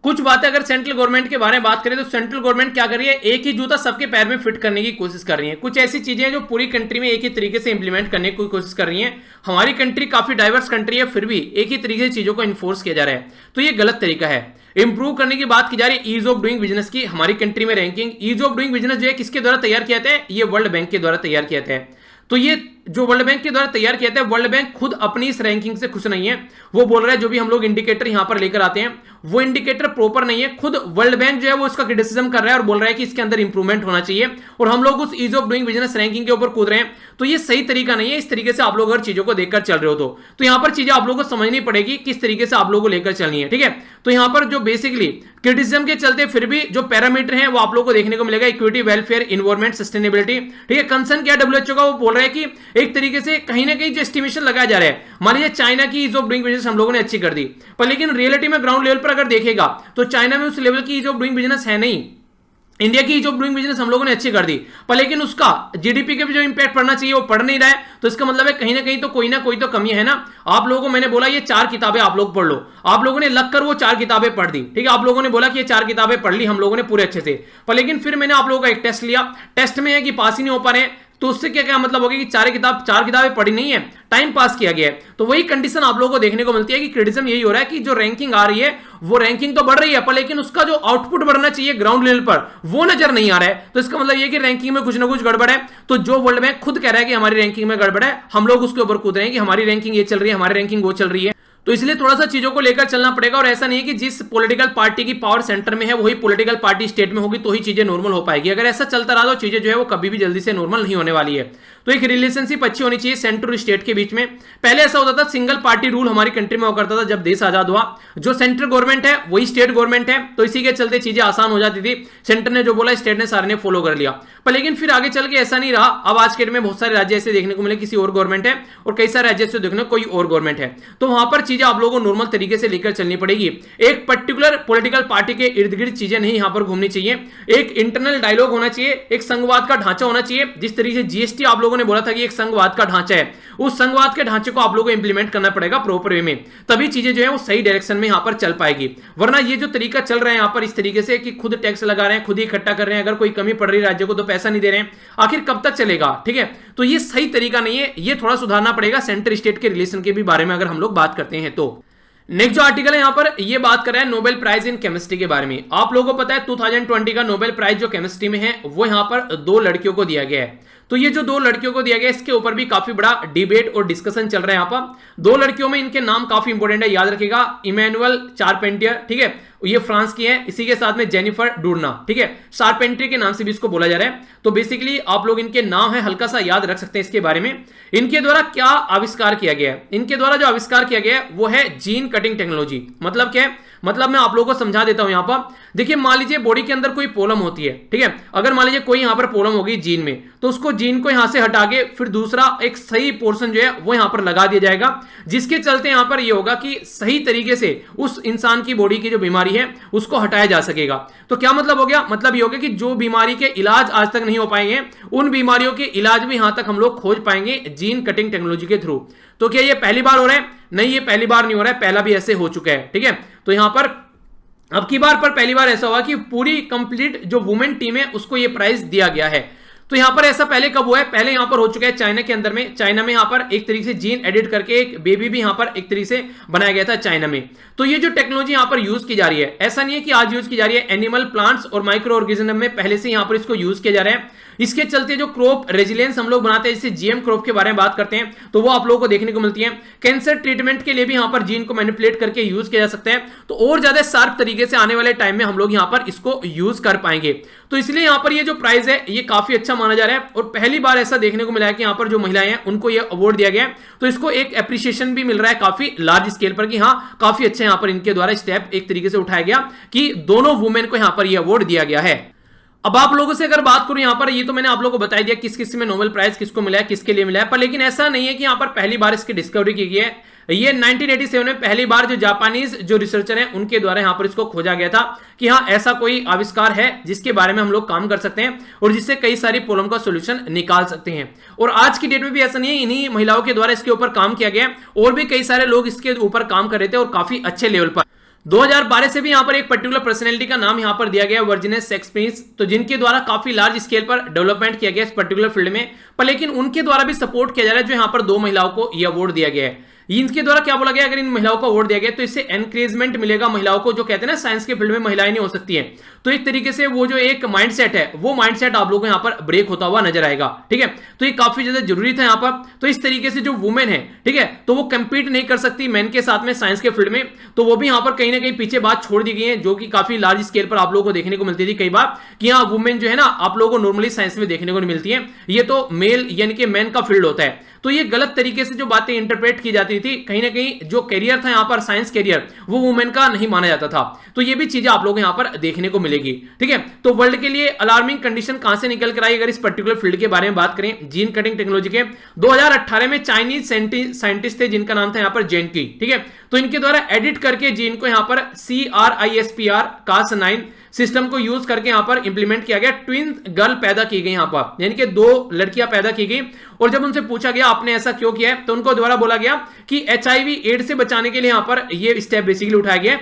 कुछ बातें अगर सेंट्रल गवर्नमेंट के बारे में बात करें तो सेंट्रल गवर्नमेंट क्या कर रही है, एक ही जूता सबके पैर में फिट करने की कोशिश कर रही है। कुछ ऐसी चीजें हैं जो पूरी कंट्री में एक ही तरीके से इंप्लीमेंट करने की कोशिश कर रही हैं। हमारी कंट्री काफी डाइवर्स कंट्री है, फिर भी एक ही तरीके से चीजों को इन्फोर्स किया जा रहा है, तो ये गलत तरीका है। इंप्रूव करने की बात की जा रही है, ईज ऑफ डूइंग बिजनेस की, हमारी कंट्री में ranking ease of doing business जो है किसके द्वारा तैयार किया जाता है, ये वर्ल्ड बैंक के द्वारा तैयार किया जाता है। तो ये जो वर्ल्ड बैंक के द्वारा तैयार किया जाता है, वर्ल्ड बैंक खुद अपनी इस रैंकिंग से खुश नहीं है। वो बोल रहा है जो भी हम लोग इंडिकेटर यहां पर लेकर आते हैं वो इंडिकेटर प्रॉपर नहीं है। खुद वर्ल्ड बैंक जो है वो इसका क्रिटिसिज्म कर रहा है और बोल रहा है कि इसके अंदर इंप्रूवमेंट होना चाहिए, और हम लोग उस ease of doing business ranking के ऊपर कूद रहे हैं। तो ये सही तरीका नहीं है। इस तरीके से आप लोग अगर चीजों को देखकर चल रहे हो तो यहां पर चीजें आप लोगों को समझनी पड़ेगी किस तरीके से आप लोगों को लेकर चलनी है, ठीक है। तो यहां पर जो बेसिकली क्रिटिसिज्म के चलते फिर भी जो पैरामीटर है वो आप लोगों को देखने को मिलेगा, इक्विटी, वेलफेयर, इन्वायरमेंट, सस्टेनेबिलिटी, ठीक है। कंसर्न क्या डब्ल्यूएचओ का, वो बोल रहा है कि एक तरीके से कहीं ना कहीं जो एस्टिमेशन लगाया जा रहा है, मान लीजिए चाइना की ईज ऑफ डूइंग बिजनेस हम लोगों ने अच्छी कर दी, पर लेकिन रियलिटी में ग्राउंड लेवल पर अगर देखेगा तो चाइना में उस लेवल की ईज ऑफ डूइंग बिजनेस है नहीं। इंडिया की ईज ऑफ डूइंग बिजनेस हम लोगों ने अच्छी कर दी, पर लेकिन उसका जीडीपी के भी जो इंपैक्ट पड़ना चाहिए वो पड़ नहीं रहा है। तो इसका मतलब है कहीं ना कोई तो कमी है ना। आप लोगों को मैंने बोला ये 4 किताबें आप लोग पढ़ लो, आप लोगों ने लग कर वो 4 किताबें पढ़ दी, ठीक है। आप लोगों ने बोला कि ये 4 किताबें पढ़ ली हम लोगों ने पूरे अच्छे से, पर लेकिन फिर मैंने आप लोगों का एक टेस्ट लिया, टेस्ट में है कि पास ही नहीं हो पा रहे हैं, तो उससे क्या क्या मतलब हो गया कि चार किताबें पढ़ी नहीं है, टाइम पास किया गया है। तो वही कंडीशन आप लोगों को देखने को मिलती है कि क्रिटिसिज्म यही हो रहा है कि जो रैंकिंग आ रही है वो रैंकिंग तो बढ़ रही है, पर लेकिन उसका जो आउटपुट बढ़ना चाहिए ग्राउंड लेवल पर वो नजर नहीं आ रहा है। तो इसका मतलब ये कि रैंकिंग में कुछ ना कुछ गड़बड़ है। तो जो वर्ल्ड बैंक खुद कह रहा है कि हमारी रैंकिंग में गड़बड़ है, हम लोग उसके ऊपर कूद रहे हैं कि हमारी रैंकिंग ये चल रही है, हमारी रैंकिंग वो चल रही है। तो इसलिए थोड़ा सा चीजों को लेकर चलना पड़ेगा। और ऐसा नहीं है कि जिस पॉलिटिकल पार्टी की पावर सेंटर में है वही पॉलिटिकल पार्टी स्टेट में होगी तो ही चीजें नॉर्मल हो पाएगी। अगर ऐसा चलता रहा तो चीजें जो है वो कभी भी जल्दी से नॉर्मल नहीं होने वाली है। तो एक रिलेशनशिप अच्छी होनी चाहिए सेंटर और स्टेट के बीच में। पहले ऐसा होता था सिंगल पार्टी रूल हमारी कंट्री में हुआ करता था जब देश आजाद हुआ, जो सेंट्रल गवर्नमेंट है वही स्टेट गवर्नमेंट है, तो इसी के चलते चीजें आसान हो जाती थी। सेंटर ने जो बोला स्टेट ने सारे ने फॉलो कर लिया। पर लेकिन फिर आगे चल के ऐसा नहीं रहा। अब आज के डेट में बहुत सारे राज्य ऐसे देखने को मिले किसी और गवर्नमेंट है और कई सारे राज्य ऐसे देखने को कोई और गवर्नमेंट है। तो वहां पर चीजें आप लोगों को नॉर्मल तरीके से लेकर चलनी पड़ेगी। एक पर्टिकुलर पॉलिटिकल पार्टी के इर्द गिर्द चीजें नहीं यहां पर घूमनी चाहिए। एक इंटरनल डायलॉग होना चाहिए, एक संघवाद का ढांचा होना चाहिए। जिस तरीके से जीएसटी आप लोगों ने बोला था कि एक संघवाद का ढांचा है, उस संघवाद के ढांचे को आप लोगों को इंप्लीमेंट करना पड़ेगा प्रॉपर वे में, तभी चीजें जो है वो सही डायरेक्शन में यहां पर चल पाएगी। वरना ये जो तरीका चल रहा है यहां पर इस तरीके से कि खुद टैक्स लगा रहे हैं, खुद ही इकट्ठा कर रहे हैं, अगर कोई कमी पड़ रही है राज्य को तो पैसा नहीं दे रहे हैं, आखिर कब तक चलेगा? ठीक है, तो ये सही तरीका नहीं है, ये थोड़ा सुधारना पड़ेगा सेंटर स्टेट के रिलेशन के भी बारे में अगर हम लोग बात करते हैं तो। नेक्स्ट जो आर्टिकल है यहां पर ये बात कर रहा है नोबेल प्राइज इन केमिस्ट्री के बारे में। आप लोगों को पता है 2020 का नोबेल प्राइज जो केमिस्ट्री में है वो यहां पर 2 लड़कियों को दिया गया है। तो ये जो 2 लड़कियों को दिया गया इसके ऊपर भी काफी बड़ा डिबेट और डिस्कशन चल रहा है। यहां पर 2 लड़कियों में इनके नाम काफी इंपॉर्टेंट है, याद रखिएगा। इमैनुअल चारपेंटियर, ठीक है, ये फ्रांस की है, इसी के साथ में जेनिफर डूर्ना, ठीक है, चारपेंटियर के नाम से भी इसको बोला जा रहा है। तो बेसिकली आप लोग इनके नाम है हल्का सा याद रख सकते हैं इसके बारे में। इनके द्वारा क्या आविष्कार किया गया है? इनके द्वारा जो आविष्कार किया गया है वो है जीन कटिंग टेक्नोलॉजी। मतलब क्या है? मतलब मैं आप लोगों को समझा देता हूं। यहां पर देखिए, मान लीजिए बॉडी के अंदर कोई प्रॉब्लम होती है, ठीक है, अगर मान लीजिए कोई यहां पर प्रॉब्लम हो गई जीन में, तो उसको जीन को यहां से हटा के फिर दूसरा एक सही पोर्शन जो है वो यहां पर लगा दिया जाएगा, जिसके चलते यहां पर यह होगा कि सही तरीके से उस इंसान की बॉडी की जो बीमारी है उसको हटाया जा सकेगा। तो क्या मतलब हो गया? मतलब ये हो गया कि जो बीमारी के इलाज आज तक नहीं हो पाएंगे उन बीमारियों के इलाज भी यहां तक हम लोग खोज पाएंगे जीन कटिंग टेक्नोलॉजी के थ्रू। तो क्या ये पहली बार हो रहा है? नहीं, ये पहली बार नहीं हो रहा है, पहला भी ऐसे हो चुका है, ठीक है। तो यहां पर अब की बार पर पहली बार ऐसा हुआ कि पूरी कंप्लीट जो वुमेन टीम है उसको ये प्राइज दिया गया है। तो यहां पर ऐसा पहले कब हुआ है? पहले यहां पर हो चुका है चाइना के अंदर में। चाइना में यहां पर एक तरीके से जीन एडिट करके एक बेबी भी यहां पर एक तरीके से बनाया गया था चाइना में। तो ये जो टेक्नोलॉजी यहां पर यूज की जा रही है, ऐसा नहीं है कि आज यूज की जा रही है, एनिमल, प्लांट्स और माइक्रो ऑर्गेनिज्म में पहले से यहां पर इसको यूज किया जा रहा है। इसके चलते जो क्रॉप रेजिलियंस हम लोग बनाते हैं, जैसे जीएम क्रॉप के बारे में बात करते हैं, तो वो आप लोगों को देखने को मिलती है। कैंसर ट्रीटमेंट के लिए भी यहां पर जीन को मैनिपुलेट करके यूज किया जा सकता है। तो और ज्यादा शार्प तरीके से आने वाले टाइम में हम लोग यहां पर इसको यूज कर पाएंगे। तो इसलिए यहां पर ये जो प्राइज है ये काफी अच्छा माना जा रहा है। और पहली बार ऐसा देखने को मिला है कि यहां पर जो महिलाएं हैं उनको ये अवार्ड दिया गया है। तो इसको एक एप्रिसिएशन भी मिल रहा है काफी लार्ज स्केल पर कि हाँ, काफी अच्छा यहां पर इनके द्वारा स्टेप एक तरीके से उठाया गया कि दोनों वुमेन को यहां पर यह अवार्ड दिया गया है। अब आप लोगों से अगर बात करूं यहां पर, ये तो मैंने आप लोगों को बता दिया किस किस में नोबेल प्राइज किसको मिला है, किसके लिए मिला है, पर लेकिन ऐसा नहीं है कि यहां पर पहली बार इसकी डिस्कवरी की गई है। ये 1987 में पहली बार जो जापानीज जो रिसर्चर हैं उनके द्वारा यहां पर इसको खोजा गया था कि हाँ, ऐसा कोई आविष्कार है जिसके बारे में हम लोग काम कर सकते हैं और जिससे कई सारी प्रॉब्लम का सॉल्यूशन निकाल सकते हैं। और आज की डेट में भी ऐसा नहीं है, इन्हीं महिलाओं के द्वारा इसके ऊपर काम किया गया और भी कई सारे लोग इसके ऊपर काम कर रहे थे और काफी अच्छे लेवल पर। 2012 से भी यहां पर एक पर्टिकुलर पर्सनैलिटी का नाम यहां पर दिया गया वर्जिनियस शेक्सपियर, तो जिनके द्वारा काफी लार्ज स्केल पर डेवलपमेंट किया गया इस पर्टिकुलर फील्ड में। पर लेकिन उनके द्वारा भी सपोर्ट किया जा रहा है, जो यहां पर 2 महिलाओं को यह अवार्ड दिया गया है। इनके द्वारा क्या बोला गया, अगर इन महिलाओं को अवार्ड दिया गया तो इससे एनकरेजमेंट मिलेगा महिलाओं को, जो कहते हैं ना साइंस के फील्ड में महिलाएं नहीं हो सकती हैं। तो एक तरीके से वो जो एक माइंडसेट है वो माइंडसेट आप लोगों को यहां पर ब्रेक होता हुआ नजर आएगा, ठीक है। तो ये काफी ज्यादा जरूरी था यहां पर। तो इस तरीके से जो वुमेन है, ठीक है, तो वो कंपीट नहीं कर सकती मैन के साथ में साइंस के फील्ड में, तो वो भी यहां पर कहीं ना कहीं पीछे बात छोड़ दी गई है, जो कि काफी लार्ज स्केल पर आप लोगों को देखने को मिलती थी कई बार कि हाँ, वुमेन जो है ना आप लोगों को नॉर्मली साइंस में देखने को नहीं मिलती है, ये तो मेल यानी कि मैन का फील्ड होता है। तो ये गलत तरीके से जो बातें इंटरप्रेट की जाती थी, कहीं ना कहीं जो कैरियर था यहां पर साइंस कैरियर वो वुमेन का नहीं माना जाता था। तो ये भी चीजें आप लोगों को यहां पर देखने को मिलेगी, ठीक है। तो वर्ल्ड के लिए अलार्मिंग कंडीशन कहां से निकल कर आई, अगर इस पर्टिकुलर फील्ड के बारे में बात करें, जीन कटिंग टेक्नोलॉजी के, 2018 में चाइनीज साइंटिस्ट थे जिनका नाम था यहां पर जेनकी, ठीक है। तो इनके द्वारा एडिट करके जीन को यहां पर CRISPR Cas9 सिस्टम को यूज करके यहां पर इंप्लीमेंट किया गया। ट्विन गर्ल पैदा की गई यहां पर, यानी कि 2 लड़कियां पैदा की गई। और जब उनसे पूछा गया आपने ऐसा क्यों किया है, तो उनको द्वारा बोला गया कि HIV एड्स से बचाने के लिए यहां पर ये स्टेप बेसिकली उठाया गया।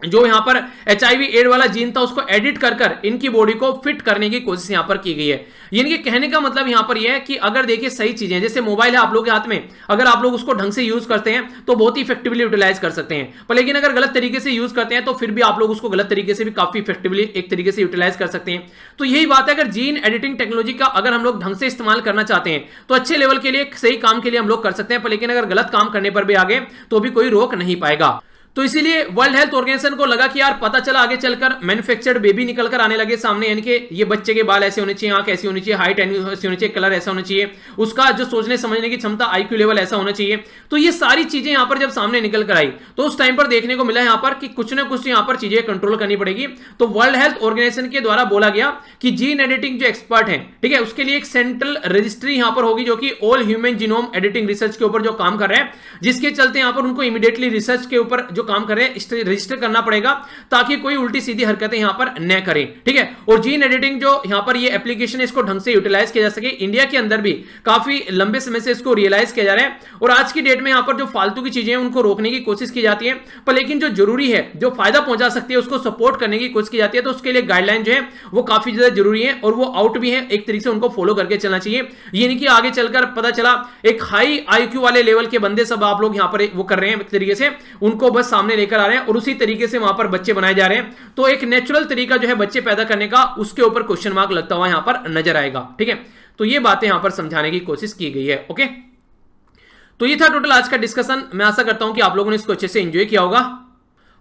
जो यहां पर HIV एड वाला जीन था उसको एडिट कर कर इनकी बॉडी को फिट करने की कोशिश यहां पर की गई है। यानी कि कहने का मतलब यहां पर यह है कि अगर देखिए सही चीजें, जैसे मोबाइल है आप लोगों के हाथ में, अगर आप लोग उसको ढंग से यूज करते हैं तो बहुत ही इफेक्टिवली यूटिलाइज कर सकते हैं, पर लेकिन अगर गलत तरीके से यूज करते हैं तो फिर भी आप लोग उसको गलत तरीके से भी काफी इफेक्टिवली एक तरीके से यूटिलाइज कर सकते हैं। तो यही बात है, अगर जीन एडिटिंग टेक्नोलॉजी का अगर हम लोग ढंग से इस्तेमाल करना चाहते हैं तो अच्छे लेवल के लिए सही काम के लिए हम लोग कर सकते हैं, पर लेकिन अगर गलत काम करने पर भी आगे तो भी कोई रोक नहीं पाएगा। तो इसीलिए वर्ल्ड हेल्थ ऑर्गेनाइजेशन को लगा कि यार पता चला आगे चलकर मैन्युफैक्चर्ड बेबी निकलकर आने लगे सामने, यानी कि ये बच्चे के बाल ऐसे होने चाहिए, आंख ऐसी होनी चाहिए, हाइट ऐसी होनी चाहिए, कलर ऐसा होना चाहिए, उसका जो सोचने समझने की क्षमता IQ लेवल ऐसा होना चाहिए। तो ये सारी चीजें यहां पर जब सामने निकल कर आई तो उस टाइम पर देखने को मिला यहां पर कि कुछ ना कुछ यहां पर चीजें कंट्रोल करनी पड़ेगी। तो वर्ल्ड हेल्थ ऑर्गेनाइजेशन के द्वारा बोला गया कि जीन एडिटिंग जो एक्सपर्ट है, ठीक है, उसके लिए एक सेंट्रल रजिस्ट्री यहां पर होगी जो कि all human genome editing research के ऊपर जो काम कर रहे हैं, जिसके चलते यहां पर उनको इमीडिएटली रिसर्च के ऊपर जो काम कर रहे हैं रजिस्टर करना पड़ेगा ताकि कोई उल्टी सीधी हरकतें यहां पर न करें, ठीक है। और जीन एडिटिंग जो यहां पर ये एप्लीकेशन है इसको ढंग से यूटिलाइज किया जा सके, इंडिया के अंदर भी काफी लंबे समय से इसको रियलाइज किया जा रहा है। और आज की डेट में यहां पर जो फालतू की चीजें हैं उनको रोकने की कोशिश की जाती है, पर लेकिन जो जरूरी है, जो फायदा पहुंचा सकती है उसको सपोर्ट करने की कोशिश की जाती है। तो उसके लिए गाइडलाइन जो है वो काफी ज्यादा जरूरी है और वो आउट भी है, एक तरीके से उनको फॉलो करके चलना चाहिए। ये नहीं कि आगे चलकर पता चला एक हाई IQ वाले लेवल के बंदे सब आप लोग यहां पर वो कर रहे हैं, एक तरीके से उनको बस सामने लेकर आ रहे हैं और उसी तरीके से वहां पर बच्चे बनाए जा रहे हैं। तो एक नेचुरल तरीका जो है बच्चे पैदा करने का, उसके ऊपर क्वेश्चन मार्क लगता हुआ यहां पर नजर आएगा, ठीक है। तो ये बातें यहां पर समझाने की कोशिश की गई है, ओके। तो ये था टोटल आज का डिस्कशन। मैं आशा करता हूं कि आप लोगों ने इसको अच्छे से एंजॉय किया होगा।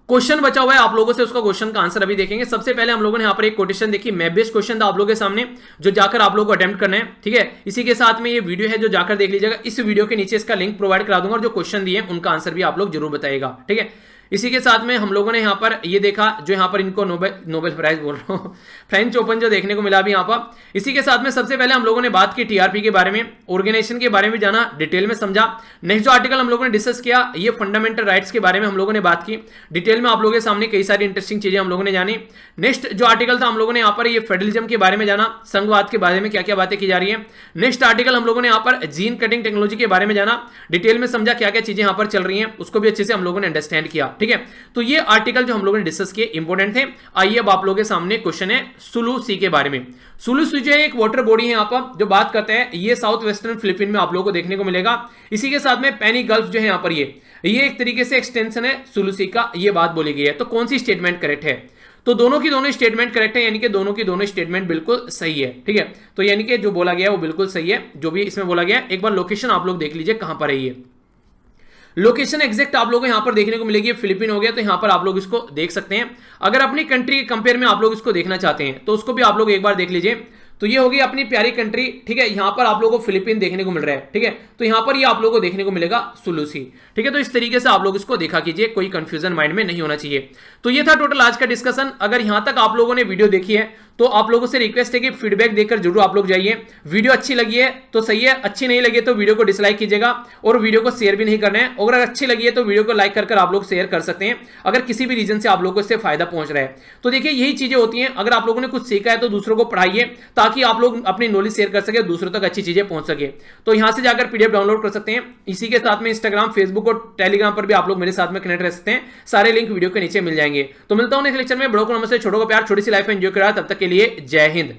क्वेश्चन बचा हुआ है आप लोगों से, उसका क्वेश्चन का आंसर अभी देखेंगे। सबसे पहले हम लोगों ने यहां पर एक कोटेशन देखी, मैप बेस्ड क्वेश्चन था आप लोगों के सामने, जो जाकर आप लोगों को अटेम्प्ट करना है, ठीक है। इसी के साथ में ये वीडियो है जो जाकर देख लीजिएगा, इस वीडियो के नीचे इसका लिंक प्रोवाइड करा दूंगा और जो क्वेश्चन दिए उनका आंसर भी आप लोग जरूर बताइएगा, ठीक है। इसी के साथ में हम लोगों ने यहाँ पर ये देखा जो यहाँ पर इनको नोबेल प्राइज बोल रहा हूँ फ्रेंच ओपन जो देखने को मिला अभी यहाँ पर। इसी के साथ में सबसे पहले हम लोगों ने बात की TRP के बारे में, ऑर्गेनाइजेशन के बारे में जाना, डिटेल में समझा। नेक्स्ट जो आर्टिकल हम लोगों ने डिस्कस किया ये फंडामेंटल राइट्स के बारे में हम लोगों ने बात की, डिटेल में आप लोगों के सामने कई सारी इंटरेस्टिंग चीजें हम लोगों ने जानी। नेक्स्ट जो आर्टिकल था हम लोगों ने यहाँ पर ये फेडरलिज्म के बारे में जाना, संघवाद के बारे में क्या क्या बातें की जा रही है। नेक्स्ट आर्टिकल हम लोगों ने यहाँ पर जीन कटिंग टेक्नोलॉजी के बारे में जाना, डिटेल में समझा क्या क्या चीजें यहाँ पर चल रही हैं, उसको भी अच्छे से हम लोगों ने अंडरस्टैंड किया, ठीक है। तो ये आर्टिकल जो हम लोगों ने डिस्कस किए इंपॉर्टेंट थे। आइए अब आप लोगों के सामने क्वेश्चन है सुलू सी के बारे में। सुलू सी जो है एक वाटर बॉडी है यहाँ पर जो बात करते हैं, ये साउथ वेस्टर्न फिलीपीन में आप लोगों को देखने को मिलेगा। इसी के साथ में पेनी गल्फ जो है यहाँ पर ये एक तरीके से एक्सटेंशन है सुलू सी का, ये बात बोली गई है। तो कौन सी स्टेटमेंट करेक्ट है? तो दोनों की दोनों स्टेटमेंट करेक्ट है, यानी कि दोनों की दोनों स्टेटमेंट बिल्कुल सही है, ठीक है। तो यानी कि जो बोला गया है वो बिल्कुल सही है, जो भी इसमें बोला गया है। एक बार लोकेशन आप लोग देख लीजिए कहां पर है ये लोकेशन एग्जैक्ट आप लोगों को यहां पर देखने को मिलेगी। फिलीपीन हो गया तो यहां पर आप लोग इसको देख सकते हैं। अगर अपनी कंट्री के कंपेयर में आप लोग इसको देखना चाहते हैं तो उसको भी आप लोग एक बार देख लीजिए। तो ये होगी अपनी प्यारी कंट्री, ठीक है। यहां पर आप लोगों को फिलीपीन देखने को मिल रहा है, ठीक है। तो यहां पर ये आप लोगों को देखने को मिलेगा सुलूसी, ठीक है। तो इस तरीके से आप लोग इसको देखा कीजिए, कोई कंफ्यूजन माइंड में नहीं होना चाहिए। तो ये था टोटल आज का डिस्कशन। अगर यहां तक आप लोगों ने वीडियो देखी है तो आप लोगों से रिक्वेस्ट है कि फीडबैक देकर जरूर आप लोग जाइए। वीडियो अच्छी लगी है तो सही है, अच्छी नहीं लगी तो वीडियो को डिसलाइक कीजिएगा और वीडियो को शेयर भी नहीं करना है। अगर अच्छी लगी है तो वीडियो को लाइक कर आप लोग शेयर कर सकते हैं अगर किसी भी रीजन से आप लोगों को इससे फायदा पहुंच रहा है। तो देखिए यही चीजें होती हैं, अगर आप लोगों ने कुछ सीखा है तो दूसरों को पढ़ाइए ताकि आप लोग अपनी नॉलेज शेयर कर सके, दूसरों तक अच्छी चीजें पहुंच सके। तो यहां से जाकर PDF डाउनलोड कर सकते हैं। इसी के साथ में इंस्टाग्राम, फेसबुक और टेलीग्राम पर भी आप लोग मेरे साथ में कनेक्ट रह सकते हैं। सारे लिंक वीडियो के नीचे मिल जाएंगे। तो मिलता हूं नेक्स्ट लेक्चर में। बड़ों को नमस्ते, छोटों को प्यार, छोटी सी लाइफ एंजॉय करा। तब तक के लिए जय हिंद।